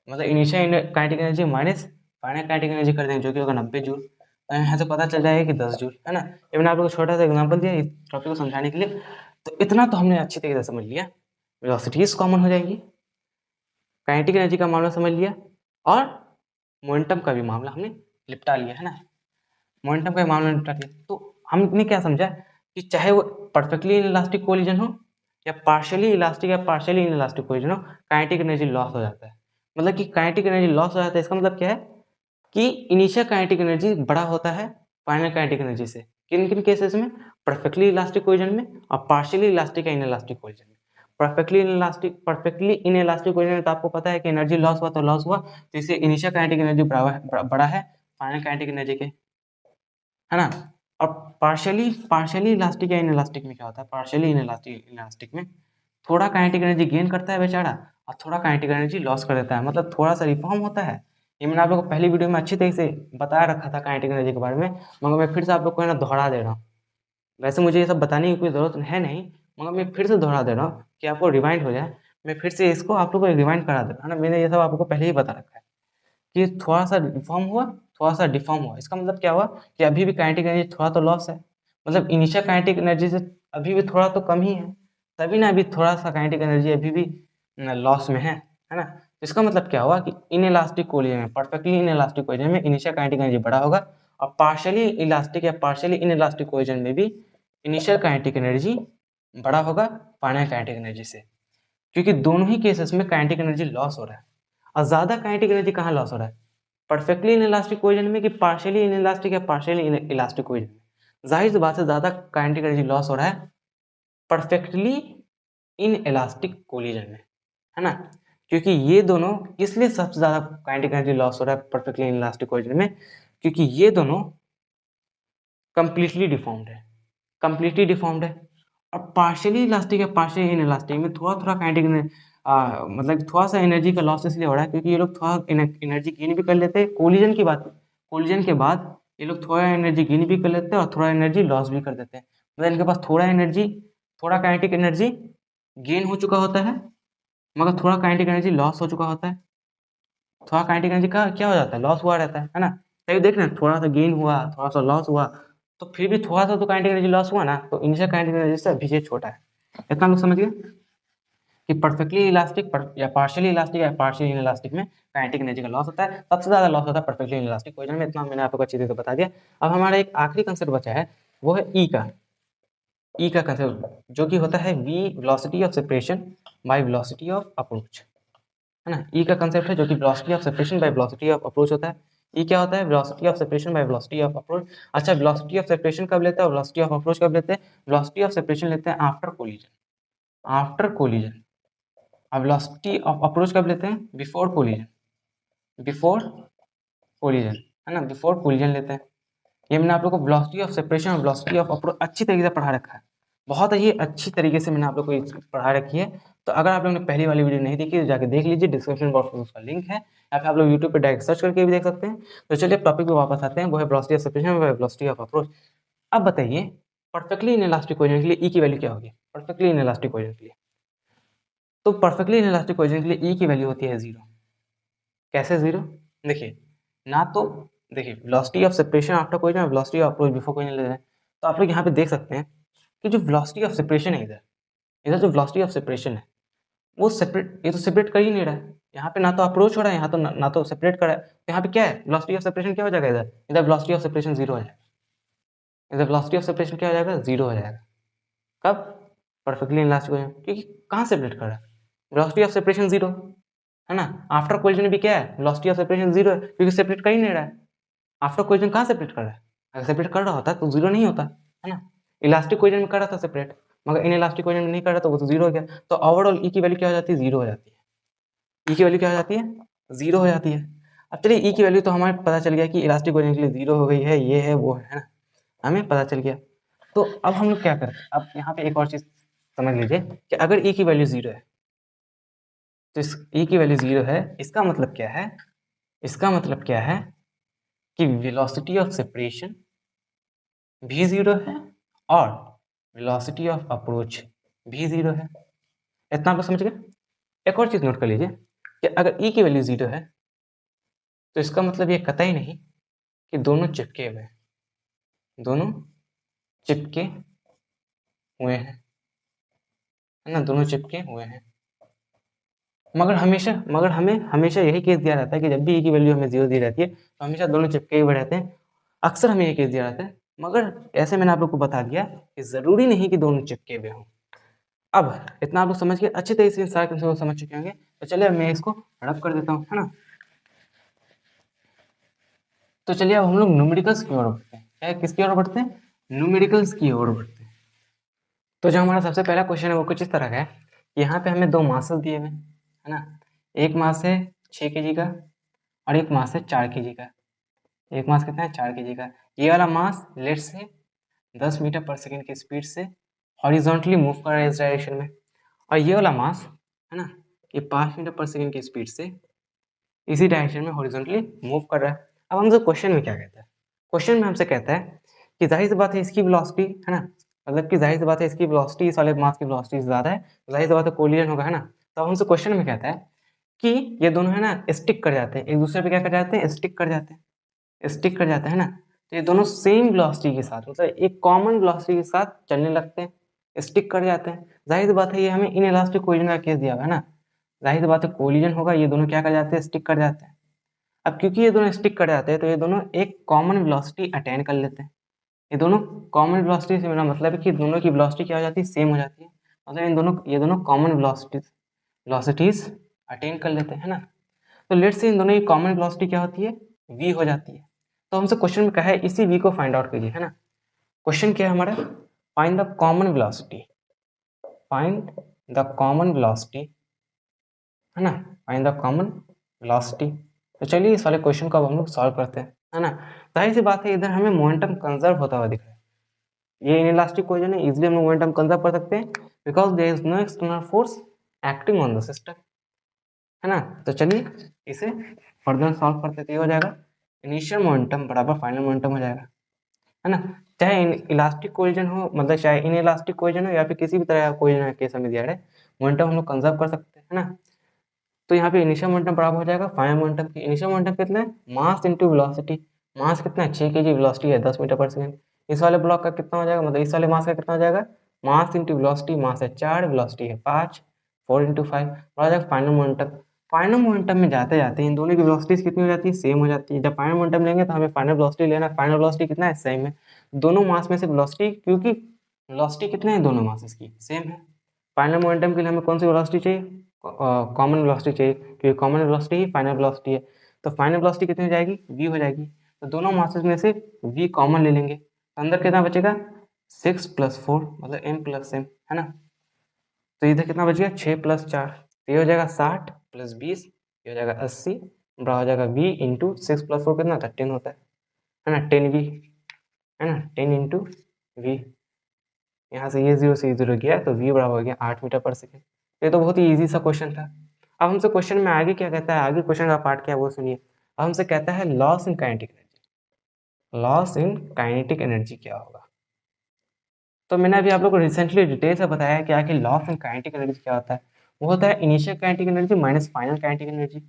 मतलब initial kinetic energy minus final kinetic energy कर देंगे जो कि होगा 90 जूल। तो यहाँ से पता चल जाएगा कि 10 जूल, है ना। ये मैंने आप लोगों को छोटा सा एग्जांपल दिया इस टॉपिक को समझाने के लिए। तो इतना तो हमने अच्छी तरीके से समझ लिया, वेलोसिटीज कॉमन हो जाएंगी, काइनेटिक एनर्जी का मामला समझ लिया और मोमेंटम का भी मामला हमने निपटा लिया, है ना। मोमेंटम का मामला निपटा लिया तो हमने क्या समझा कि चाहे वो परफेक्टली इनइलास्टिक कोलिजन हो या पार्शियली इलास्टिक या पार्शियली इनइलास्टिक कोलिजन हो, काइनेटिक एनर्जी लॉस हो जाता है। मतलब कि काइनेटिक एनर्जी लॉस हो जाता है, इसका मतलब क्या है कि इनिशियल काइनेटिक एनर्जी बड़ा होता है फाइनल काइनेटिक एनर्जी से। किन किन केसेस में, परफेक्टली इलास्टिक कोलिजन में और पार्शियली इलास्टिक या इनइलास्टिक कोलिजन में। परफेक्टली इनइलास्टिक कोलिजन में तो आपको पता है कि एनर्जी लॉस हुआ तो लॉस हुआ, तो इससे इनिशियल काइनेटिक एनर्जी बड़ा है फाइनल काइनेटिक एनर्जी के, है ना। और पार्शियली पार्शियली इलास्टिक या इनइलास्टिक में क्या होता है, पार्शियली इलास्टिक में थोड़ा काइनेटिक एनर्जी गेन करता है बेचारा और थोड़ा काइनेटिक एनर्जी लॉस कर देता है, मतलब थोड़ा सा रिफॉर्म होता है। ये मैंने आप लोग को पहली वीडियो में अच्छी तरीके से बता रखा था काइनेटिक एनर्जी के बारे में, मगर मैं फिर से आप लोग को है ना दोहरा दे रहा हूँ। वैसे मुझे ये सब बताने की कोई ज़रूरत है नहीं, मगर मैं फिर से दोहरा दे रहा हूँ कि आपको रिवाइंड हो जाए। मैं फिर से इसको आप लोग को रिवाइंड करा दे रहा हूँ, है ना। मैंने ये सब आपको पहले ही बता रखा है कि थोड़ा सा रिफॉर्म हुआ, थोड़ा सा डिफॉर्म हुआ। इसका मतलब क्या हुआ कि अभी भी काइनेटिक एनर्जी थोड़ा तो लॉस है, मतलब इनिशियल काइनेटिक एनर्जी से अभी भी थोड़ा तो कम ही है, तभी ना अभी थोड़ा सा काइनेटिक एनर्जी अभी भी लॉस में है ना। इसका मतलब क्या हुआ कि इनइलास्टिक कोलिजन में, परफेक्टली इनइलास्टिक कोलिजन में इनिशियल काइनेटिक एनर्जी बड़ा होगा और पार्शियली इलास्टिक या पार्शियली इनइलास्टिक कोलिजन में भी इनिशियल काइनेटिक एनर्जी बड़ा होगा फाइनल काइनेटिक एनर्जी से, क्योंकि दोनों ही केसेस में काइनेटिक एनर्जी लॉस हो रहा है। और ज़्यादा काइनेटिक एनर्जी कहाँ लॉस हो रहा है, परफेक्टली इनइलास्टिक कोलिजन में कि पार्शियली इनइलास्टिक या पार्शियली इलास्टिक कोलिजन में। जाहिर सी बात है ज़्यादा काइनेटिक एनर्जी लॉस हो रहा है परफेक्टली इनइलास्टिक कोलिजन में, है ना। क्योंकि ये दोनों इसलिए सबसे ज़्यादा काइनेटिक एनर्जी लॉस हो रहा है परफेक्टली इनइलास्टिक कोलिजन में, क्योंकि ये दोनों कंप्लीटली डिफॉर्म्ड है, कंप्लीटली डिफॉर्म्ड है। और पार्शियली इलास्टिक या पार्शियली इनइलास्टिक में थोड़ा थोड़ा काइनेटिक मतलब थोड़ा सा एनर्जी का लॉस इसलिए हो रहा है क्योंकि ये लोग थोड़ा एनर्जी गेन भी कर लेते हैं कोलिजन की बात, कोलिजन के बाद ये लोग थोड़ा एनर्जी गेन भी कर लेते हैं और थोड़ा एनर्जी लॉस भी कर देते हैं। मतलब इनके पास थोड़ा एनर्जी, थोड़ा काइनेटिक एनर्जी गेन हो चुका होता है मगर थोड़ा काइनेटिक एनर्जी लॉस हो चुका होता है। थोड़ा काइनेटिक एनर्जी का क्या हो जाता है, लॉस हुआ रहता है ना। तभी देख रहे हैं थोड़ा सा गेन हुआ, थोड़ा सा लॉस हुआ, तो फिर भी थोड़ा सा तो काइनेटिक एनर्जी लॉस हुआ ना, तो इनिशियल काइनेटिक एनर्जी से अभी ये छोटा है। इतना हम लोग समझ गए कि परफेक्टली इलास्टिक या पार्शियली इलास्टिक या पार्शियली इनइलास्टिक में काइनेटिक एनर्जी का लॉस होता है। सबसे ज़्यादा लॉस होता है परफेक्टली इनइलास्टिक पोजीशन में। इतना मैंने आपको अच्छी तरह से बता दिया। अब हमारा एक आखिरी कंसेप्ट बचा है, वो है ई का कंसेप्ट, जो कि होता है v velocity of separation by velocity of approach, है ना। ई का कंसेप्ट है जो कि velocity of separation by velocity of approach होता है। ई क्या होता है? Velocity of separation by velocity of approach. अच्छा, वेलोसिटी ऑफ सेपरेशन कब लेते हैं और वेलोसिटी ऑफ अप्रोच कब लेते हैं? वेलोसिटी ऑफ सेपरेशन लेते हैं आफ्टर कोलिजन, आफ्टर कोलिजन। अब वेलोसिटी ऑफ अप्रोच कब लेते हैं? बिफोर कोलिजन, बिफोर कोलिजन, है ना, बिफोर कोलिजन लेते हैं। ये मैंने आप लोग को वेलोसिटी ऑफ सेपरेशन और वेलोसिटी ऑफ अप्रोच अच्छी तरीके से पढ़ा रखा है, बहुत ही अच्छी तरीके से मैंने आप लोग को ये पढ़ा रखी है। तो अगर आप लोगों ने पहली वाली वीडियो नहीं देखी तो जाके देख लीजिए, डिस्क्रिप्शन बॉक्स में उसका लिंक है, या फिर आप लोग यूट्यूब पे डायरेक्ट सर्च करके भी देख सकते हैं। तो चलिए टॉपिक पे वापस आते हैं, वो है वेलोसिटी ऑफ सेपरेशन और वेलोसिटी ऑफ अप्रोच। अब बताइए परफेक्टली इनइलास्टिक कोलिजन के लिए ई की वैल्यू क्या होगी? परफेक्टली इनइलास्टिक कोलिजन के लिए, तो परफेक्टली इनइलास्टिक कोलिजन के लिए ई की वैल्यू होती है 0। कैसे 0? देखिए, ना तो देखिए velocity of separation after collision और velocity of approach before collision ले रहे हैं, तो आप लोग यहाँ पे देख सकते हैं कि जो वेलोसिटी ऑफ सेपरेशन है इधर, इधर जो वेलोसिटी ऑफ सेपरेशन है वो सेपरेट, ये तो सेपरेट कर ही नहीं रहा है। यहाँ पे ना तो अप्रोच हो रहा है, यहाँ तो ना तो सेपरेट कर रहा है। तो यहाँ पे क्या है? वेलोसिटी ऑफ सेपरेशन क्या हो जाएगा? इधर इधर वेलोसिटी ऑफ सेपरेशन 0 हो जाएगा। इधर वेलोसिटी ऑफ सेपरेशन क्या हो जाएगा? 0 हो जाएगा। कब? परफेक्टली इनइलास्टिक कोलिजन, क्योंकि कहाँ सेपरेट कर रहा है? वेलोसिटी ऑफ सेपरेशन 0, है ना। आफ्टर कोलिजन भी क्या है? वेलोसिटी ऑफ सेपरेशन 0 है, क्योंकि सेपरेट कर ही नहीं रहा है। आफ्टर कोलिजन कहाँ सेपरेट कर रहा है? अगर सेपरेट कर रहा होता तो 0 नहीं होता, है ना। इलास्टिक कोलिजन में कर रहा था सेपरेट, मगर इन इलास्टिक कोलिजन में नहीं कर रहा, तो वो तो 0 हो गया। तो ओवरऑल ई की वैल्यू क्या हो जाती है? 0 हो जाती है। ई की वैल्यू क्या हो जाती है? 0 हो जाती है। अब चलिए ई की वैल्यू तो हमारे पता चल गया कि इलास्टिक कोलिजन के लिए 0 हो गई है, ये है वो है ना, हमें पता चल गया। तो अब हम लोग क्या करते हैं? अब यहाँ पे एक और चीज समझ लीजिए कि अगर ई की वैल्यू 0 है, तो इस ई की वैल्यू 0 है, इसका मतलब क्या है? इसका मतलब क्या है कि वेलोसिटी ऑफ सेपरेशन भी 0 है और वेलोसिटी ऑफ अप्रोच भी 0 है। इतना आप लोग समझ गए। एक और चीज नोट कर लीजिए कि अगर ई की वैल्यू 0 है, तो इसका मतलब ये कतई नहीं कि दोनों चिपके हुए हैं, दोनों चिपके हुए हैं, है ना, दोनों चिपके हुए हैं। मगर हमें हमेशा यही केस दिया रहता है कि जब भी ई की वैल्यू हमें 0 दी रहती है, तो हमेशा दोनों चिपके हुए रहते हैं। अक्सर हमें ये केस दिया रहता है, मगर ऐसे मैंने आप लोग को बता दिया कि जरूरी नहीं कि दोनों चिपके हुए हों। अब इतना आप लोग समझ के अच्छे तरीके से इन सारे कंसेप्ट को समझ चुके होंगे। तो चलिए अब मैं इसको रब कर देता हूँ, है ना। तो चलिए अब हम लोग न्यूमेरिकल्स की ओर बढ़ते हैं। क्या किसकी ओर बढ़ते हैं? न्यूमेरिकल्स की ओर बढ़ते हैं। तो जो हमारा सबसे पहला क्वेश्चन है वो कुछ इस तरह का है कि यहाँ पे हमें दो मासेस दिए हुए हैं, है ना। एक मास है 6 kg का और एक मास है 4 kg का। एक मास कितना है? 4 kg का। ये वाला मास लेट से 10 मीटर पर सेकेंड की स्पीड से हॉरिजॉन्टली मूव कर रहा है इस डायरेक्शन में, और ये वाला मास, है ना, ये 5 मीटर पर सेकेंड की स्पीड से इसी डायरेक्शन में हॉरिजॉन्टली मूव कर रहा है। अब हमसे क्वेश्चन में क्या कहता है? क्वेश्चन में हमसे कहता है कि जाहिर सी बात है इसकी वेलोसिटी, है ना, मतलब कि जाहिर सी बात है इसकी वेलोसिटी इस वाले मास की वेलोसिटी से ज़्यादा है, जाहिर सी बात है कोलिजन होगा, है ना। तो हमसे क्वेश्चन में कहता है कि ये दोनों, है ना, स्टिक कर जाते हैं एक दूसरे पे, क्या कर जाते हैं? स्टिक कर जाते हैं, स्टिक कर जाते हैं, है ना। तो ये दोनों सेम वेलोसिटी के साथ, मतलब एक कॉमन वेलोसिटी के साथ चलने लगते हैं, स्टिक कर जाते हैं। जाहिर सी बात है ये हमें इनइलास्टिक कोलिजन का केस दिया हुआ है ना, जाहिर सी बात है कोलिजन होगा, ये दोनों क्या कर जाते हैं? स्टिक कर जाते हैं। अब क्योंकि ये दोनों स्टिक कर जाते हैं, तो ये दोनों एक कॉमन वेलोसिटी अटेन कर लेते हैं। ये दोनों कॉमन वेलोसिटी से मेरा मतलब है कि दोनों की वेलोसिटी क्या हो जाती है? सेम हो जाती है। मतलब ये दोनों कॉमन वेलोसिटीज अटेन कर लेते हैं, है ना। तो लेट से इन दोनों की कॉमन वेलोसिटी क्या होती है? v हो जाती है। तो हमसे क्वेश्चन में कहा है इसी v को फाइंड आउट कीजिए, है ना। क्वेश्चन क्या है हमारा? Find the common velocity, find the common velocity, है ना, फाइंड द कॉमन वेलोसिटी। तो चलिए इस वाले क्वेश्चन को अब हम लोग सॉल्व करते हैं, है ना। जाहिर सी बात है इधर हमें मोमेंटम कंजर्व होता हुआ दिख रहा है। ये इनइलास्टिक कोलिजन है, इजीली हम लोग मोमेंटम कंजर्व कर सकते हैं because there is no external force acting on the system, है ना। तो चलिए इसे फर्दर सॉल्व करते तो ये हो जाएगा इनिशियल मोमेंटम बराबर फाइनल मोमेंटम हो जाएगा, है ना। चाहे इलास्टिक कोलिजन हो, मतलब चाहे इन इलास्टिक कोलिजन हो या फिर किसी भी तरह का कोलिजन का केस हमें दिया है, मोमेंटम हम लोग कंजर्व कर सकते हैं, है ना। तो यहाँ पे इनिशियल मोमेंटम बराबर हो जाएगा फाइनल मोमेंटम की। इनिशियल मोमेंटम कितना है? Mass into velocity. मास कितना है? 6 kg, वेलोसिटी है 10 मीटर पर सेकेंड। इस वाले ब्लॉक का कितना हो जाएगा, मतलब इस वाले मास का कितना हो जाएगा, मास इंटू वेलोसिटी, मास है 4, वेलोसिटी है 5, 4 इंटू 5 हो जाएगा फाइनल मोमेंटम। फाइनल मोमेंटम में जाते जाते इन दोनों की वेलोसिटीज कितनी हो जाती है, सेम हो जाती है। जब फाइनल मोमेंटम लेंगे तो हमें फाइनल वेलोसिटी लेना है, फाइनल वेलोसिटी कितना है, सेम है। दोनों मास में से वेलोसिटी, क्योंकि वेलोसिटी कितने हैं दोनों मासेस की, सेम है। फाइनल मोमेंटम के लिए हमें कौन सी वेलोसिटी चाहिए, कॉमन वेलोसिटी चाहिए, क्योंकि कॉमन वेलोसिटी ही फाइनल वेलोसिटी है। तो फाइनल वेलोसिटी कितनी हो जाएगी, v हो जाएगी। तो दोनों मासेस में से v कॉमन ले लेंगे, तो अंदर कितना बचेगा, 6 + 4 मतलब m + m, है ना। तो इधर कितना बच गया, 6 + 4, तो ये हो जाएगा 60 + 20, ये हो जाएगा 80, बड़ा हो जाएगा v इंटू 6 + 4 कितना होता है, 10 होता है ना, 10v, है ना, 10 इंटू v। यहाँ से ये 0 से 0 गया तो v बराबर हो गया 8 मीटर पर सेकेंड। ये तो बहुत ही ईजी सा क्वेश्चन था। अब हमसे क्वेश्चन में आगे क्या कहता है, आगे क्वेश्चन का पार्ट क्या है वो सुनिए। अब हमसे कहता है loss in kinetic energy, loss in kinetic energy क्या होगा। तो मैंने अभी आप लोग को रिसेंटली डिटेल से बताया कि आखिर लॉस इन काइनेटिक एनर्जी क्या होता है। वो होता है initial kinetic energy minus final kinetic energy.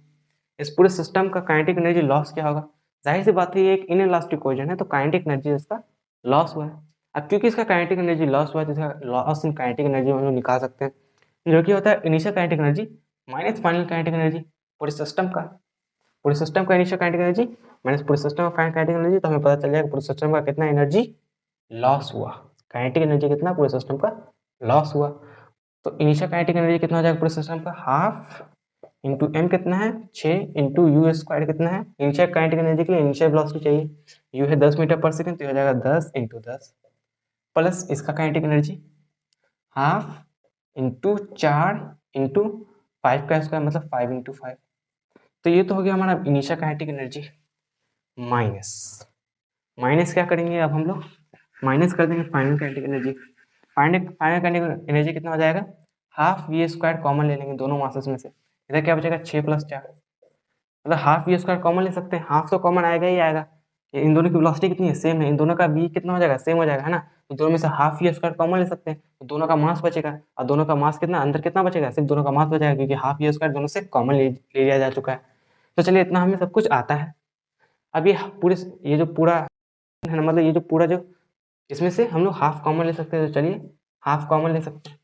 इस पूरे सिस्टम का काइनेटिक एनर्जी लॉस क्या होगा। जाहिर सी बात है ये एक इनइलास्टिक इक्वेशन है, तो काइनेटिक एनर्जी इसका लॉस हुआ है। अब क्योंकि इसका काइनेटिक एनर्जी लॉस हुआ है तो इसका लॉस इन काइनेटिक एनर्जी हम लोग निकाल सकते हैं, जो कि होता है initial kinetic energy minus final kinetic energy पूरे सिस्टम का। पूरे सिस्टम का इनिशियल काइनेटिक एनर्जी माइनस पूरे सिस्टम का फाइनल काइनेटिक एनर्जी, तो हमें पता चल जाएगा पूरे सिस्टम का कितना एनर्जी लॉस हुआ। काइनेटिक एनर्जी कितना पूरे सिस्टम का लॉस हुआ। तो इनिशियल काइनेटिक एनर्जी कितना हो जाएगा पूरे सिस्टम का, हाफ इंटू एम कितना है 6 इंटू यू स्क्वायर कितना है, इनिशियल काइनेटिक एनर्जी के लिए इनिशियल वेलोसिटी चाहिए, यू है 10 मीटर पर सेकंड, तो हो जाएगा 10 इंटू 10 प्लस इसका kinetic energy half into 4 into 5 का स्क्वायर मतलब 5 इंटू 5। तो ये तो हो गया हमारा initial kinetic energy. Minus minus क्या करेंगे अब हम लोग, माइनस कर देंगे final kinetic energy. Final final kinetic energy कितना हो जाएगा, हाफ वी स्क्वायर कॉमन ले लेंगे दोनों मासेस में से, इधर क्या बचेगा 6 + 4, मतलब हाफ वी स्क्वायर कॉमन ले सकते हैं, हाफ तो कॉमन आएगा ही आएगा। ये इन दोनों की वेलोसिटी कितनी है, सेम है, इन दोनों का v कितना हो जाएगा, सेम हो जाएगा, है ना। तो दोनों में से हाफ वी स्क्वायर कॉमन ले सकते हैं, तो दोनों का मास बचेगा, और दोनों का मास कितना अंदर कितना बचेगा, सिर्फ दोनों का मास बचेगा, क्योंकि हाफ वी स्क्वायर दोनों से कॉमन ले लिया जा चुका है। तो चलिए इतना हमें सब कुछ आता है। अब ये जो पूरा है ना, मतलब ये जो पूरा जो इसमें से हम लोग हाफ कॉमन ले सकते हैं, तो चलिए हाफ कॉमन ले सकते हैं,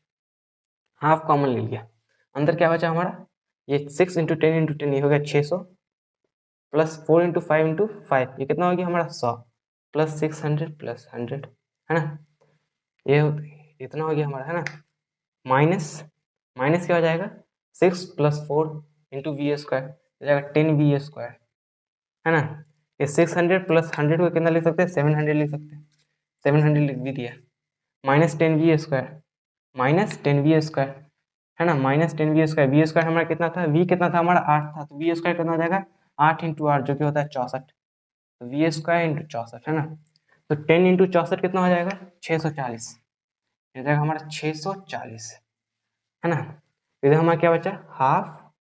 हाफ कॉमन ले लिया। अंदर क्या बचा हमारा, ये 6 इंटू 10 इंटू 10 ये हो गया 600 प्लस 4 इंटू 5 इंटू 5 ये कितना हो गया हमारा 100 प्लस 600 प्लस 100, है ना। ये इतना हो गया हमारा, है ना। माइनस माइनस क्या हो जाएगा, 6 + 4 इंटू वी स्क्वायर हो जाएगा 10v स्क्वायर, है ना। ये 600 प्लस 100 को कितना लिख सकते हैं, 700 लिख सकते हैं, 700 लिख भी दिया। Minus 10v square, minus 10v square, है ना, minus 10v square, we square हमारा कितना था, v कितना था हमारा 8 था, तो वी स्क्वायर कितना हो जाएगा 8 इंटू 8 जो कि होता है 64, तो वी स्क्वायर इंटू 64, है ना। तो 10 इंटू 64 कितना हो जाएगा 640, ये जाएगा हमारा 640, है ना। इधर हमारा क्या बचा, हाफ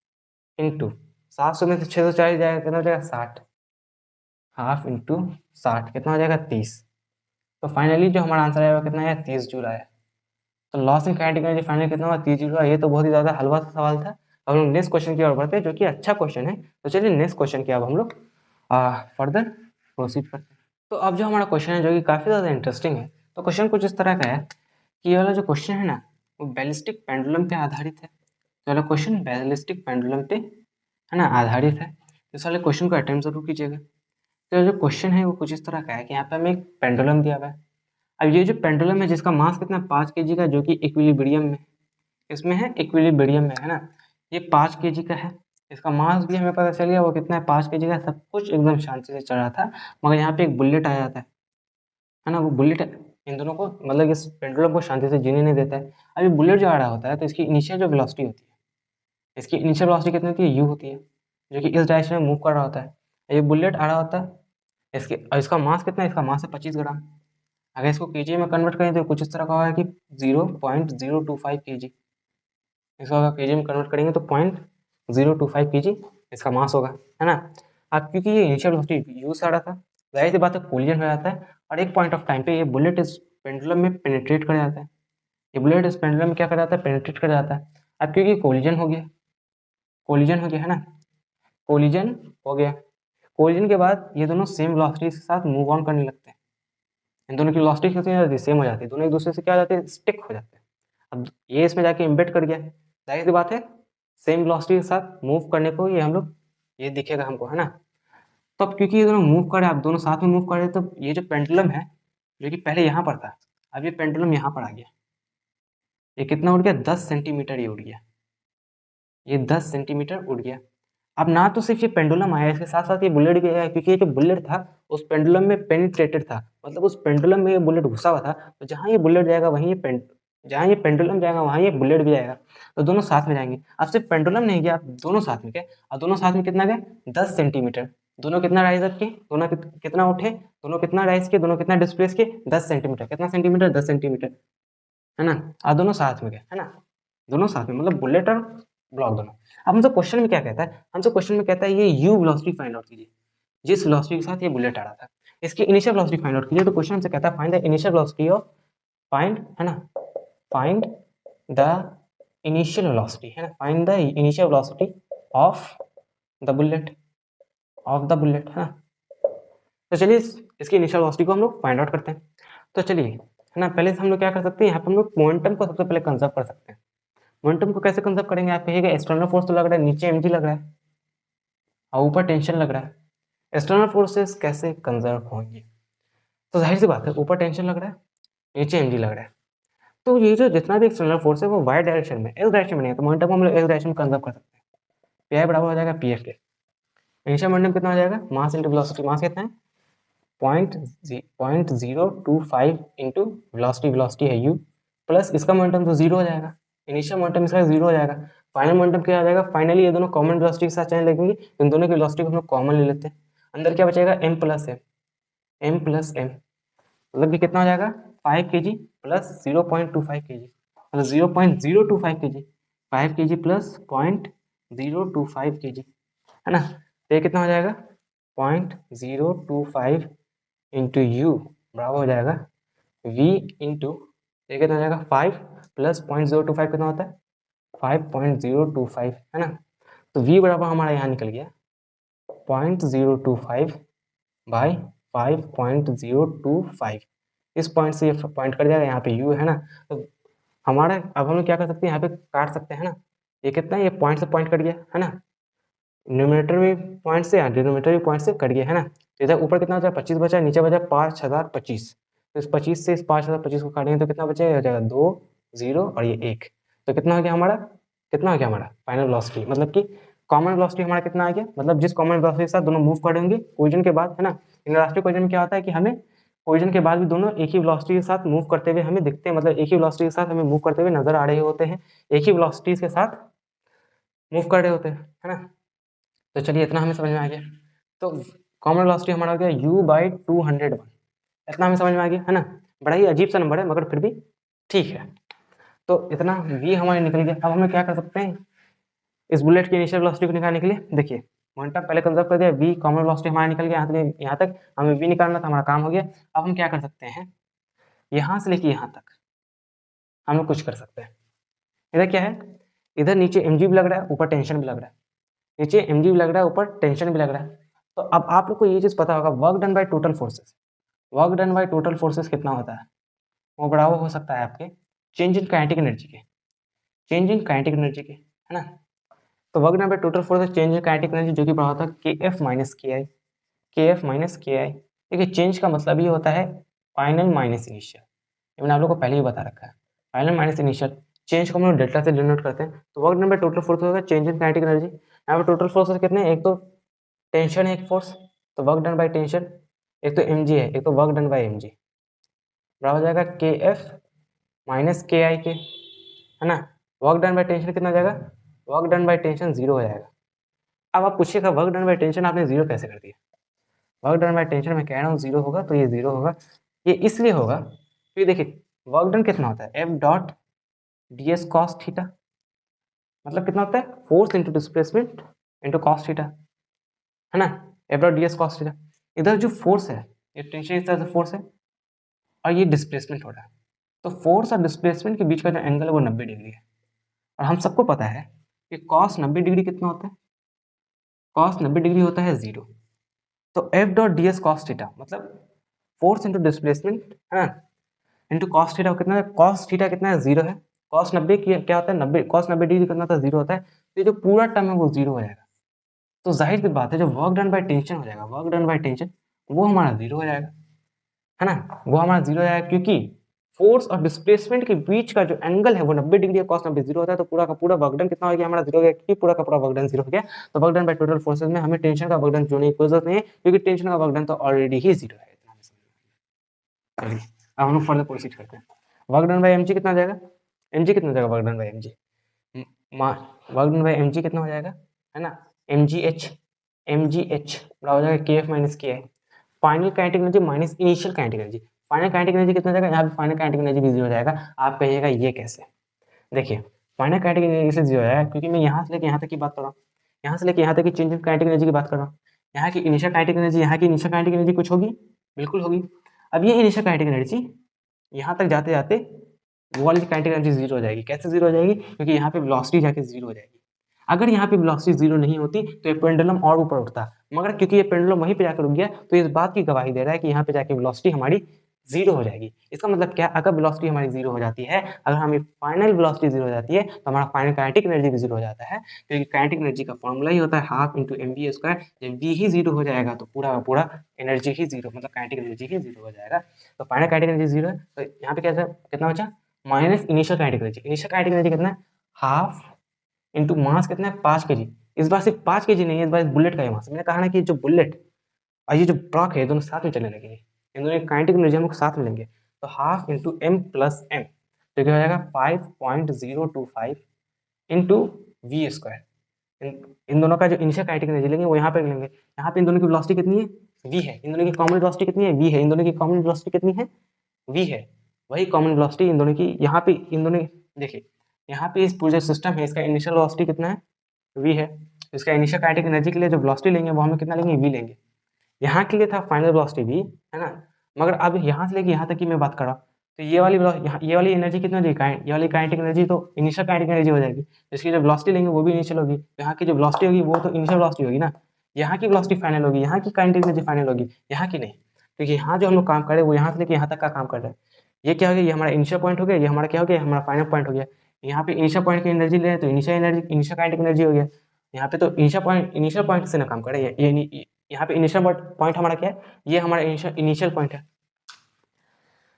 इंटू 700 में से 640 जाएगा कितना हो जाएगा 60, हाफ इंटू 60 कितना हो जाएगा 30। तो फाइनली जो हमारा आंसर आया वो कितना आया, 30 जूल आया। तो loss in kinetic energy final कितना हुआ, 30 जूल। ये तो बहुत ही ज़्यादा हलवा सा सवाल था। अब हम लोग नेक्स्ट क्वेश्चन की ओर बढ़ते हैं, जो कि अच्छा क्वेश्चन है। तो चलिए नेक्स्ट क्वेश्चन की अब हम लोग फर्दर प्रोसीड करते हैं। तो अब जो हमारा क्वेश्चन है जो कि काफ़ी ज़्यादा इंटरेस्टिंग है, तो क्वेश्चन कुछ इस तरह का है कि ये वाला जो क्वेश्चन है ना वो बैलिस्टिक पेंडुलम पे आधारित है। तो वाला क्वेश्चन बैलिस्टिक पेंडुलम पे, है ना, आधारित है। इस वाले क्वेश्चन को अटेम्प्ट जरूर कीजिएगा। तो जो क्वेश्चन है वो कुछ इस तरह का है कि यहाँ पे हमें एक पेंडुलम दिया हुआ है। अब ये जो पेंडुलम है जिसका मास कितना है 5 kg का, जो कि इक्विलिब्रियम में, इसमें है इक्विलिब्रियम में, है ना। ये 5 kg का है, इसका मास भी हमें पता चल गया वो कितना है 5 kg का, सब कुछ एकदम शांति से चल रहा था। मगर यहाँ पे एक बुलेट आ जाता है ना, वो बुलेट इन दोनों को, मतलब इस पेंडुलम को शांति से जीने नहीं देता है। अभी बुलेट जो आ रहा होता है तो इसकी इनिशियल जो वेलोसिटी होती है, इसकी इनिशियल वेलोसिटी कितनी होती है, यू होती है, जो कि इस डायरेक्शन में मूव कर रहा होता है। ये बुलेट आ रहा होता है, इसका मास कितना है, इसका मास है 25 ग्राम। अगर इसको केजी में कन्वर्ट करें तो कुछ इस तरह का होगा कि 0.025 kg, इसको अगर केजी में कन्वर्ट करेंगे तो 0.025 kg इसका मास होगा, है ना। अब क्योंकि ये इनिशियल वेलोसिटी यू से आ रहा था, जाहिर सी बात है कोलिजन हो जाता है, और एक पॉइंट ऑफ टाइम पे ये बुलेट इस पेंडुलम में पेनिट्रेट कर जाता है। ये बुलेट इस पेंडुलम में क्या कर जाता है, पेनिट्रेट कर जाता है। अब क्योंकि कोलिजन हो गया, कोलिजन हो गया, है ना, कोलिजन हो गया, कोलिजन के बाद ये दोनों सेम वेलोसिटी के साथ मूव ऑन करने लगते हैं, इन दोनों की वेलोसिटी कितनी हो जाती है, सेम हो जाती है, दोनों एक दूसरे से क्या हो जाते हैं, स्टिक हो जाते हैं। अब ये इसमें जाके इम्बेड कर गया, जाहिर सी बात है सेम वेलोसिटी के साथ मूव करने को ये हम लोग ये दिखेगा हमको, है ना। तो अब क्योंकि ये दोनों मूव कर रहे हैं, आप दोनों साथ में मूव कर रहे हैं, तो ये जो पेंडुलम है जो कि पहले यहाँ पर था, अब ये पेंडुलम यहाँ पर आ गया, ये कितना उड़ गया, 10 सेंटीमीटर ये उड़ गया, ये 10 सेंटीमीटर उड़ गया। अब ना तो सिर्फ ये पेंडुलम आया, इसके साथ साथ ये बुलेट भी आया, क्योंकि ये जो बुलेट था उस पेंडुलम में पेनिट्रेटेड था, मतलब उस पेंडुलम में ये बुलेट घुसा हुआ था, तो जहाँ ये बुलेट जाएगा वहीं ये जहाँ ये पेंडुलम जाएगा वहाँ ये बुलेट भी जाएगा, तो दोनों साथ में जाएंगे। अब सिर्फ पेंडुलम नहीं गया, अब दोनों साथ में गए, और दोनों साथ में कितना गए, 10 सेंटीमीटर। दोनों कितना राइज अप किए, दोनों कितना उठे, दोनों कितना राइज किए, दोनों कितना डिस्प्लेस किए, 10 सेंटीमीटर। कितना सेंटीमीटर, 10 सेंटीमीटर, है ना। और दोनों साथ में गए, है ना, दोनों साथ में, मतलब बुलेट और ब्लॉक दोनों। अब हमसे क्वेश्चन में क्या कहता है, हमसे क्वेश्चन में कहता है ये यू वेलोसिटी फाइंड आउट कीजिए, जिस वेलोसिटी के साथ ये बुलेट आ रहा था, इसकी इनिशियल वेलोसिटी फाइंड आउट कीजिए। तो क्वेश्चन हमसे कहता है find the initial velocity of, find, है ना, फाइंड द इनिशियल वेलोसिटी, है ना, find the initial velocity of the bullet, of the bullet, है ना। तो चलिए इसकी इनिशियल वेलोसिटी को हम लोग फाइंड आउट करते हैं। तो चलिए, है ना, पहले से हम लोग क्या कर सकते हैं, यहाँ पे हम लोग मोमेंटम को सबसे पहले कंजर्व कर सकते हैं। मोमेंटम को कैसे कंजर्व करेंगे, आप कहिएगा एक्सटर्नल फोर्स तो लग रहा है, नीचे mg लग रहा है और ऊपर टेंशन लग रहा है, एक्सटर्नल फोर्सेस कैसे कंजर्व होंगे। तो जाहिर सी बात है ऊपर टेंशन लग रहा है, नीचे mg लग रहा है, तो ये जो जितना भी एक्सटर्नल फोर्स है वो वाई डायरेक्शन में, एस डायरेक्शन में नहीं है, तो मोमेंटम को हम लोग एस डायरेक्शन में कंजर्व कर सकते हैं। पी बराबर हो जाएगा पी एफ के। इनिशियल मोमेंटम कितना हो जाएगा, मास इंटू वेलोसिटी, मास कितना है 0.025 इंटू वेलोसिटी, वेलोसिटी है u, प्लस इसका मोमेंटम तो जीरो हो जाएगा, इनिशियल मोमेंटम इसका जीरो हो जाएगा, फाइनल मोमेंटम क्या आ जाएगा, फाइनली ये दोनों कॉमन वेलोसिटी के साथ चलने लगेंगे, इन दोनों की वेलोसिटी को हम लोग कॉमन ले लेते हैं, अंदर क्या बचेगा m प्लस m, मतलब कि कितना हो जाएगा 5 kg प्लस 0.25 kg, मतलब 0.025 kg, 5 kg प्लस 0.025 kg, है ना। तो ये कितना हो जाएगा 0.025 इंटू यू बराबर हो जाएगा v इंटू, ये कितना हो जाएगा 5 प्लस 0.025 कितना होता है 5.025, है ना। तो v बराबर हमारा यहाँ निकल गया 0.025 बाई 5.025, इस पॉइंट से ये पॉइंट कट जाएगा, यहाँ पे u है ना। तो हमारा अब हम लोग क्या कर सकते हैं, यहाँ पे काट सकते हैं ना, ये कितना है, ये पॉइंट से पॉइंट कट गया, है ना, न्यूमरेटर में पॉइंट से, डिनोमिनेटर भी पॉइंट से कट गया, है ना। तो इधर ऊपर कितना बचा 25 बचा, नीचे बचा 5025, तो इस 25 से इस 5025 को काटेंगे तो कितना बचेगा, हो जाएगा 2 0 और ये 1, तो कितना हो गया हमारा, कितना हो गया हमारा फाइनल वेलोसिटी, मतलब कि कॉमन वेलोसिटी हमारा कितना आ गया, मतलब जिस कॉमन वेलोसिटी के साथ दोनों मूव करेंगे कोलिजन के बाद, है ना। इलास्टिक कोलिजन में क्या होता है कि हमें कोलिजन के बाद भी दोनों एक ही वेलोसिटी के साथ मूव करते हुए हमें दिखते हैं, मतलब एक ही वेलोसिटी के साथ हमें मूव करते हुए नजर आ रहे होते हैं, एक ही वेलोसिटीज के साथ मूव कर रहे होते हैं, है ना। तो चलिए इतना हमें समझ में आ गया। तो कॉमन वेलोसिटी हमारा हो गया u/201, इतना हमें समझ में आ गया, है ना। बड़ा ही अजीब सा नंबर है मगर फिर भी ठीक है। तो इतना v हमारे निकल गया। अब हमें क्या कर सकते हैं इस बुलेट की इनिशियल वेलोसिटी को निकालने के लिए, देखिए मोमेंटम पहले कंजर्व कर दिया, v कॉमन वेलोसिटी हमारा निकल गया, यहाँ तक हमें v निकालना था, हमारा काम हो गया। अब हम क्या कर सकते हैं, यहाँ से लेके यहाँ तक हम लोग कुछ कर सकते हैं। इधर क्या है, इधर नीचे mg भी लग रहा है, ऊपर टेंशन भी लग रहा है, नीचे mg भी लग रहा है, ऊपर टेंशन भी लग रहा है। तो अब आप लोग को ये चीज़ पता होगा, work done by total forces, work done by total forces कितना होता है, वो बराबर हो सकता है आपके चेंज इन काइनेटिक एनर्जी के, चेंज इन काइनेटिक एनर्जी के, है ना। तो work done by total forces change in kinetic energy जो कि बराबर होता है kf minus ki, kf minus ki। देखिए चेंज का मतलब ये होता है फाइनल माइनस इनिशियल, ये मैंने आप लोग को पहले ही बता रखा है, फाइनल माइनस इनिशियल, चेंज को हम लोग डेल्टा से डिनोट करते हैं। तो work done by total force होगा चेंज इन काइनेटिक एनर्जी। यहाँ पे टोटल फोर्सेस कितने हैं, एक तो टेंशन है एक फोर्स, तो वर्क डन बाय टेंशन, एक तो mg है, एक तो वर्क डन बाय mg, बराबर हो जाएगा kf माइनस ki के, है ना। वर्क डन बाय टेंशन कितना हो जाएगा, वर्क डन बाय टेंशन 0 हो जाएगा। अब आप पूछिएगा वर्क डन बाय टेंशन आपने 0 कैसे कर दिया, वर्क डन बाय टेंशन मैं कह रहा हूँ 0 होगा, तो ये 0 होगा, ये इसलिए होगा क्योंकि देखिए वर्क डन कितना होता है f dot ds cos theta, मतलब कितना होता है force into displacement into cos theta, है ना, f dot ds cos theta. इधर जो फोर्स है ये टेंशन इस तरह से फोर्स है और ये डिस्प्लेसमेंट हो रहा है, तो फोर्स और डिस्प्लेसमेंट के बीच का जो एंगल है वो 90 डिग्री है। और हम सबको पता है कि कॉस 90 डिग्री कितना होता है, कॉस 90 डिग्री होता है 0। तो f dot ds cos theta मतलब फोर्स इंटू डिस्प्लेसमेंट है ना, इंटू कॉस थीटा कितना है, कॉस थीटा कितना है 0 है, कॉस 90 क्या होता है 90, कॉस 90 डिग्री कितना था 0 होता है, तो ये जो पूरा टर्म है वो 0 हो जाएगा। तो जाहिर सी बात है जो वर्क डन बाय टेंशन हो जाएगा, वर्क डन बाय टेंशन वो हमारा 0 हो जाएगा, है ना, वो हमारा 0 हो जाएगा, क्योंकि फोर्स और डिस्प्लेसमेंट के बीच का जो एंगल है वो 90 डिग्री है, कॉस 90 0 होता है, तो पूरा का पूरा वर्क डन कितना हो गया हमारा 0 हो गया, क्योंकि पूरा का पूरा वर्क डन 0 हो गया। तो work done by total forces में हमें टेंशन का वर्क डन जोड़ने की कोई जरूरत नहीं है, क्योंकि टेंशन का वर्क डन तो ऑलरेडी ही 0 है। इतना हमें समझ में आ गया। चलिए अब हम लोग फर्दर प्रोसीड करते हैं। वर्क डन बाय एमजी कितना हो जाएगा, एमजी कितना हो जाएगा work done by MG, work done by MG कितना हो जाएगा, है ना, एमजी एच बराबर हो जाएगा के f minus k i, final kinetic energy minus initial kinetic energy. Final kinetic energy कितना हो जाएगा, यहाँ पे फाइनल काइनेटिक एनर्जी भी 0 हो जाएगा। आप कहिएगा ये कैसे, देखिए फाइनल काइनेटिक एनर्जी से 0 हो जाएगा क्योंकि मैं यहाँ से लेके यहाँ तक की बात कर रहा हूँ, यहाँ से लेके यहाँ तक की चेंज इन काइनेटिक एनर्जी की बात कर रहा हूँ। यहाँ की इनिशियल काइनेटिक एनर्जी, यहाँ की इनिशियल काइनेटिक एनर्जी कुछ होगी, बिल्कुल होगी। अब ये इनिशियल काइनेटिक एनर्जी यहाँ तक जाते जाते वो वाली काइनेटिक एनर्जी 0 हो जाएगी। कैसे 0 हो जाएगी, क्योंकि यहाँ पे वेलोसिटी जाके 0 हो जाएगी। अगर यहाँ पे वेलोसिटी 0 नहीं होती तो ये पेंडुलम और ऊपर उठता, मगर क्योंकि ये पेंडुलम वहीं पे जाकर रुक गया तो इस बात की गवाही दे रहा है कि यहाँ पे जाके वेलोसिटी हमारी 0 हो जाएगी। इसका मतलब क्या, अगर वेलोसिटी हमारी 0 हो जाती है, अगर हमारी फाइनल वेलोसिटी 0 हो जाती है तो हमारा फाइनल काइनेटिक एनर्जी भी 0 हो जाता है, क्योंकि काइनेटिक एनर्जी का फॉर्मूला ही होता है half into m v square. जब वी ही 0 हो जाएगा तो पूरा का पूरा एनर्जी ही 0, मतलब काइनेटिक एनर्जी ही 0 हो जाएगा। तो फाइनल काइनेटिक एनर्जी 0 है, तो यहाँ पे कैसा कितना बचा, minus initial kinetic energy. Initial kinetic energy कितना है, हाफ इंटू मास कितना है 5 kg। इस बार सिर्फ 5 kg नहीं है, इस बार बुलेट का ही मास। मैंने कहा ना कि जो बुलेट और ये जो ब्रॉक है दोनों साथ में चलने लगेंगे, इन दोनों की काइनेटिक एनर्जी हम लोग साथ में लेंगे। तो half into m plus m, तो क्या हो जाएगा 5.025 इंटू वी स्क्वायर। इन दोनों का जो इनिशियल काइनेटिक एनर्जी लेंगे वो यहाँ पे लेंगे। यहाँ पे इन दोनों की वेलोसिटी कितनी है, वी है, इन दोनों की कॉमन वेलोसिटी कितनी है, वी है, इन दोनों की कॉमन वेलोसिटी कितनी है, वी है। वही कॉमन वेलोसिटी इन दोनों की, यहाँ पे इन दोनों देखिए यहाँ पे इस पूरे सिस्टम है, इसका इनिशियल वेलोसिटी कितना है, वी है। इसका इनिशियल काइनेटिक एनर्जी के लिए जो वेलोसिटी लेंगे वो हमें कितना लेंगे, वी लेंगे। यहाँ के लिए था फाइनल वेलोसिटी वी, है ना, मगर अब यहाँ से लेके यहाँ तक की मैं बात कर रहा हूँ, तो ये वाली एनर्जी कितना हो जाएगी, ये वाली काइनेटिक एनर्जी तो इनिशियल काइनेटिक एनर्जी हो जाएगी। इसकी जो वेलोसिटी लेंगे वो भी इनिशियल होगी, यहाँ की जो वेलोसिटी होगी वो तो इनिशियल वेलोसिटी होगी ना, यहाँ की वेलोसिटी फाइनल होगी, यहाँ की काइनेटिक एनर्जी फाइनल होगी, यहाँ की नहीं। क्योंकि यहाँ जो हम लोग काम कर रहे हैं वो यहाँ से लेके यहाँ तक का काम कर रहे हैं। ये क्या हो गया, ये हमारा इनिशियल पॉइंट हो गया, ये हमारा क्या हो गया, हमारा फाइनल पॉइंट हो गया। यहाँ पे इनिशियल पॉइंट की एनर्जी ले रहे हैं तो इनिशियल काइनेटिक एनर्जी हो गया। यहाँ पे तो इनिशियल पॉइंट से ना काम कर रहे हैं, ये यहाँ पे इनिशियल पॉइंट हमारा क्या है, ये हमारा इनिशियल पॉइंट है।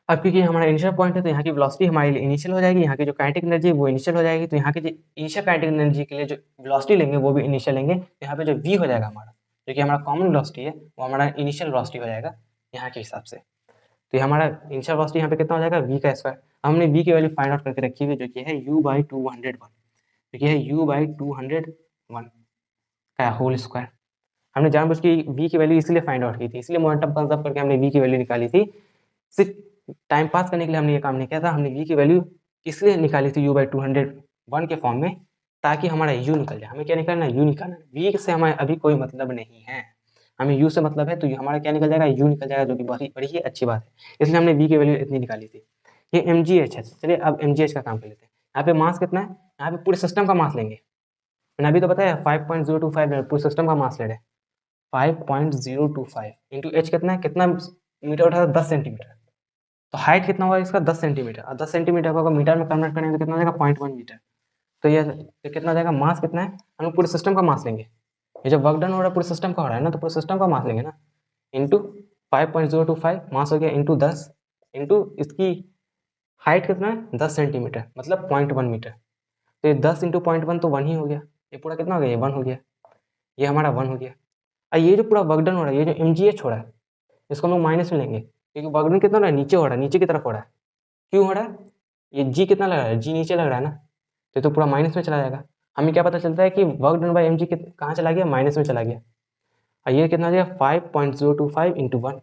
अब क्योंकि हमारा इनिशियल पॉइंट है तो यहाँ की वेलोसिटी हमारे लिए इनिशियल हो जाएगी, यहाँ की जो काइनेटिक एनर्जी है वो इनिशियल हो जाएगी, तो यहाँ की जो इनिशियल काइनेटिक एनर्जी के लिए जो वेलोसिटी लेंगे वो भी इनिशियल लेंगे। यहाँ पे जो वी हो जाएगा हमारा, जो कि हमारा कॉमन वेलोसिटी है, वो हमारा इनिशियल वेलोसिटी हो जाएगा यहाँ के हिसाब से। तो ये हमारा इनिशियल वेलोसिटी यहाँ पे कितना हो जाएगा, वी का स्क्वायर। हमने वी की वैल्यू फाइंड आउट करके रखी हुई है, जो कि है u/201, जो कि है u/201 का होल स्क्वायर। हमने जानबूझ के वी की वैल्यू इसलिए फाइंड आउट की थी, इसलिए मोमेंटम कंजर्व करके हमने वी की वैल्यू निकाली थी। सिर्फ टाइम पास करने के लिए हमने ये काम नहीं किया था, हमने वी की वैल्यू इसलिए निकाली थी u/201 के फॉर्म में, ताकि हमारा u निकल जाए। हमें क्या निकालना है, u निकालना है। वी से हमें अभी कोई मतलब नहीं है, हमें u से मतलब है, तो हमारा क्या निकल जाएगा, u निकल जाएगा, जो कि बड़ी ही अच्छी बात है। इसलिए हमने वी की वैल्यू इतनी निकाली थी। ये mgh है। चलिए अब mgh का काम कर लेते हैं। यहाँ पे मास कितना है, यहाँ पे पूरे सिस्टम का मास लेंगे। मैंने अभी तो बताया 5.025 पूरे सिस्टम का मास ले रहे हैं। 5.025 इंटू एच कितना है, कितना मीटर उठा था, 10 सेंटीमीटर। तो हाइट कितना होगा इसका, 10 सेंटीमीटर, और 10 सेंटीमीटर को अगर मीटर में कन्वर्ट करेंगे तो कितना हो जाएगा, 0.1 मीटर। तो ये कितना हो जाएगा, मास कितना है, हम लोग पूरे सिस्टम का मास लेंगे। ये जब वर्क डन हो रहा है पूरे सिस्टम का हो रहा है ना, तो पूरे सिस्टम का मास लेंगे ना, इंटू 5.025 मास हो गया, इंटू 10, इंटू इसकी हाइट कितना है 10 सेंटीमीटर, मतलब 0.1 मीटर। तो ये 10 इंटू 0.1 तो 1 ही हो गया। ये पूरा कितना हो गया, ये 1 हो गया, ये हमारा 1 हो गया। और ये जो पूरा वर्क डन हो रहा है, ये जो mgh हो रहा है, इसको हम लोग माइनस में लेंगे, क्योंकि वर्क डन कितना हो रहा है, नीचे हो रहा है, नीचे की तरफ हो रहा है। क्यों हो रहा है, ये g कितना लग रहा है, g नीचे लग रहा है ना, तो पूरा माइनस में चला जाएगा। हमें क्या पता चलता है कि वर्क डन बाई mg कहाँ चला गया, माइनस में चला गया। और ये कितना हो जाएगा 5.025 इंटू 1।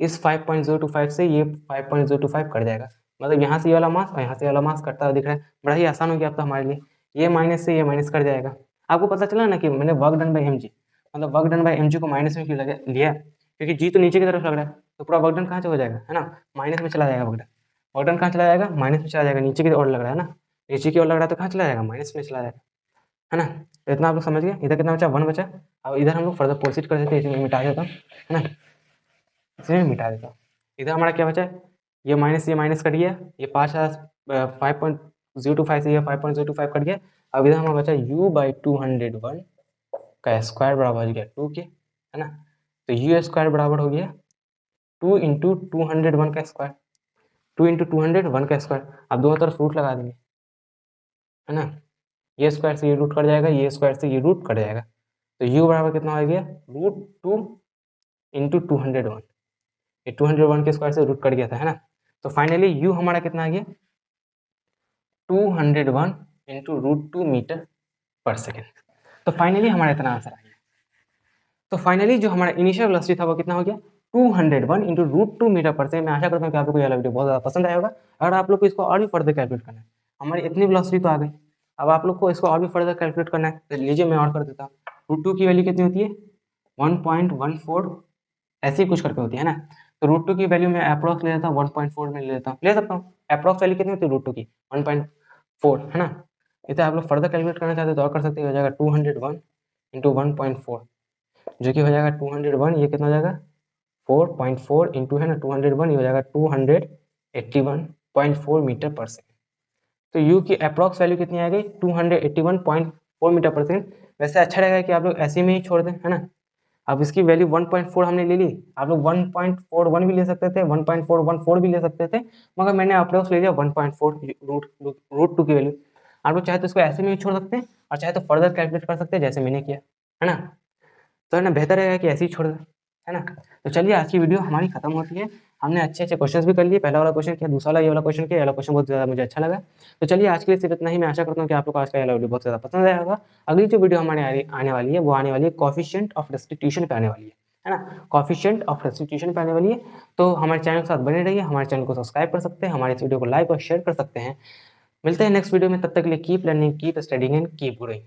इस 5.025 से ये 5.025 कट जाएगा, मतलब यहाँ से ये वाला मास और यहाँ से ये वाला मास कटता हुआ दिख रहा है। बड़ा ही आसान हो गया अब तो हमारे लिए, ये माइनस से ये माइनस कट जाएगा। आपको पता चला ना कि मैंने वर्क डन बाई mg, मतलब वर्क डन बाई mg को माइनस में क्यों लिया, क्योंकि जी तो नीचे की तरफ लग रहा है, तो पूरा वर्क डन कहाँ से हो जाएगा, है ना, माइनस में चला जाएगा। वर्क डन कहाँ चला जाएगा, माइनस में चला जाएगा, नीचे की ओर लग रहा है ना, नीचे की ओर लग रहा है तो कहाँ चला जाएगा, माइनस में चला जाएगा, है ना। तो इतना आप लोग समझ गए। इधर कितना बचा, 1 बचा। अब इधर हम लोग फर्दर प्रोसीड कर देते हैं, इसमें मिटा देता हूँ, है ना, इसमें मिटा देता हूँ। इधर हमारा क्या बचा है, ये माइनस कट गया, ये 5.025 से ये 5.025 कट गया। अब इधर हमारा बचा u/201 का स्क्वायर बराबर हो गया 2 के, है ना। तो यू स्क्वायर बराबर हो गया 2 इंटू 201 का स्क्वायर, 2 इंटू 201 का स्क्वायर। अब दोनों तरफ रूट लगा देंगे, है ना। ये स्क्वायर से ये रूट कट जाएगा, ये स्क्वायर से ये रूट कट जाएगा। तो u बराबर कितना हो गया, √2 इंटू 201। ये 201 के स्क्वायर से रूट कट गया था, है ना। तो फाइनली u हमारा कितना आ गया, 201 इंटू √2 मीटर पर सेकेंड। तो फाइनली हमारा इतना आंसर आ गया। तो फाइनली जो हमारा इनिशियल वेलोसिटी था वो कितना हो गया, 201 इंटू √2 मीटर पर सेकेंड। मैं आशा करता हूँ कि आप लोग को यह वीडियो बहुत ज़्यादा पसंद आया होगा। अगर आप लोग को इसको और भी फर्दर कैलकुलेट करना है, हमारी इतनी वेलोसिटी तो आ गई, अब आप लोग को इसको और भी फर्दर कैलकुलेट करना है, तो लीजिए मैं और कर देता हूँ। √2 की वैल्यू कितनी होती है, 1.14 ऐसे ही कुछ करके होती है ना। तो √2 की वैल्यू मैं अप्रॉक्स ले लेता हूँ, 1.4 में ले सकता हूँ। अप्रॉक्स वैल्यू कितनी होती है √2 की, 1.4, है ना। इसे आप लोग फर्दर कैलकुलेट करना चाहते हो तो और कर सकते हो, हो जाएगा 201 इंटू 1.4, जो कि हो जाएगा 201, ये कितना हो जाएगा 4.4 इंटू, है ना, 201, ये हो जाएगा 281.4 मीटर पर सेकेंड। तो u की अप्रॉक्स वैल्यू कितनी आ गई, 281.4 मीटर पर सेकेंड। वैसे अच्छा रहेगा कि आप लोग ऐसे में ही छोड़ दें, है ना। अब इसकी वैल्यू 1.4 हमने ले ली, आप लोग 1.41 भी ले सकते थे, 1.414 भी ले सकते थे, मगर मैंने अप्रॉक्स ले लिया 1.4 √2 की वैल्यू। आप लोग चाहे तो इसको ऐसे में ही छोड़ सकते हैं और चाहे तो फर्दर कैलकुलेट कर सकते हैं जैसे मैंने किया, है ना। तो है ना, बेहतर रहेगा कि ऐसे ही छोड़ दें, है ना। तो चलिए आज की वीडियो हमारी खत्म होती है। हमने अच्छे अच्छे क्वेश्चंस भी कर लिए, पहला वाला क्वेश्चन किया, दूसरा वाला ये वाला क्वेश्चन किया, ये वाला क्वेश्चन बहुत ज़्यादा मुझे अच्छा लगा। तो चलिए आज के लिए सिर्फ इतना ही। मैं आशा करता हूँ कि आप लोग को आज का ये वाला वीडियो बहुत ज़्यादा पसंद आया होगा। अगली जो वीडियो हमारे आने वाली है वो आने वाली है कोएफिशिएंट ऑफ रेस्टिट्यूशन पे आने वाली है ना। कोएफिशिएंट ऑफ रेस्टिट्यूशन पे आने वाली है। तो हमारे चैनल के साथ बने रहिए, हमारे चैनल को सब्सक्राइब कर सकते हैं, हमारे इस वीडियो को लाइक और शेयर कर सकते हैं। मिलते हैं नेक्स्ट वीडियो में, तब तक के लिए keep learning, keep studying and keep growing.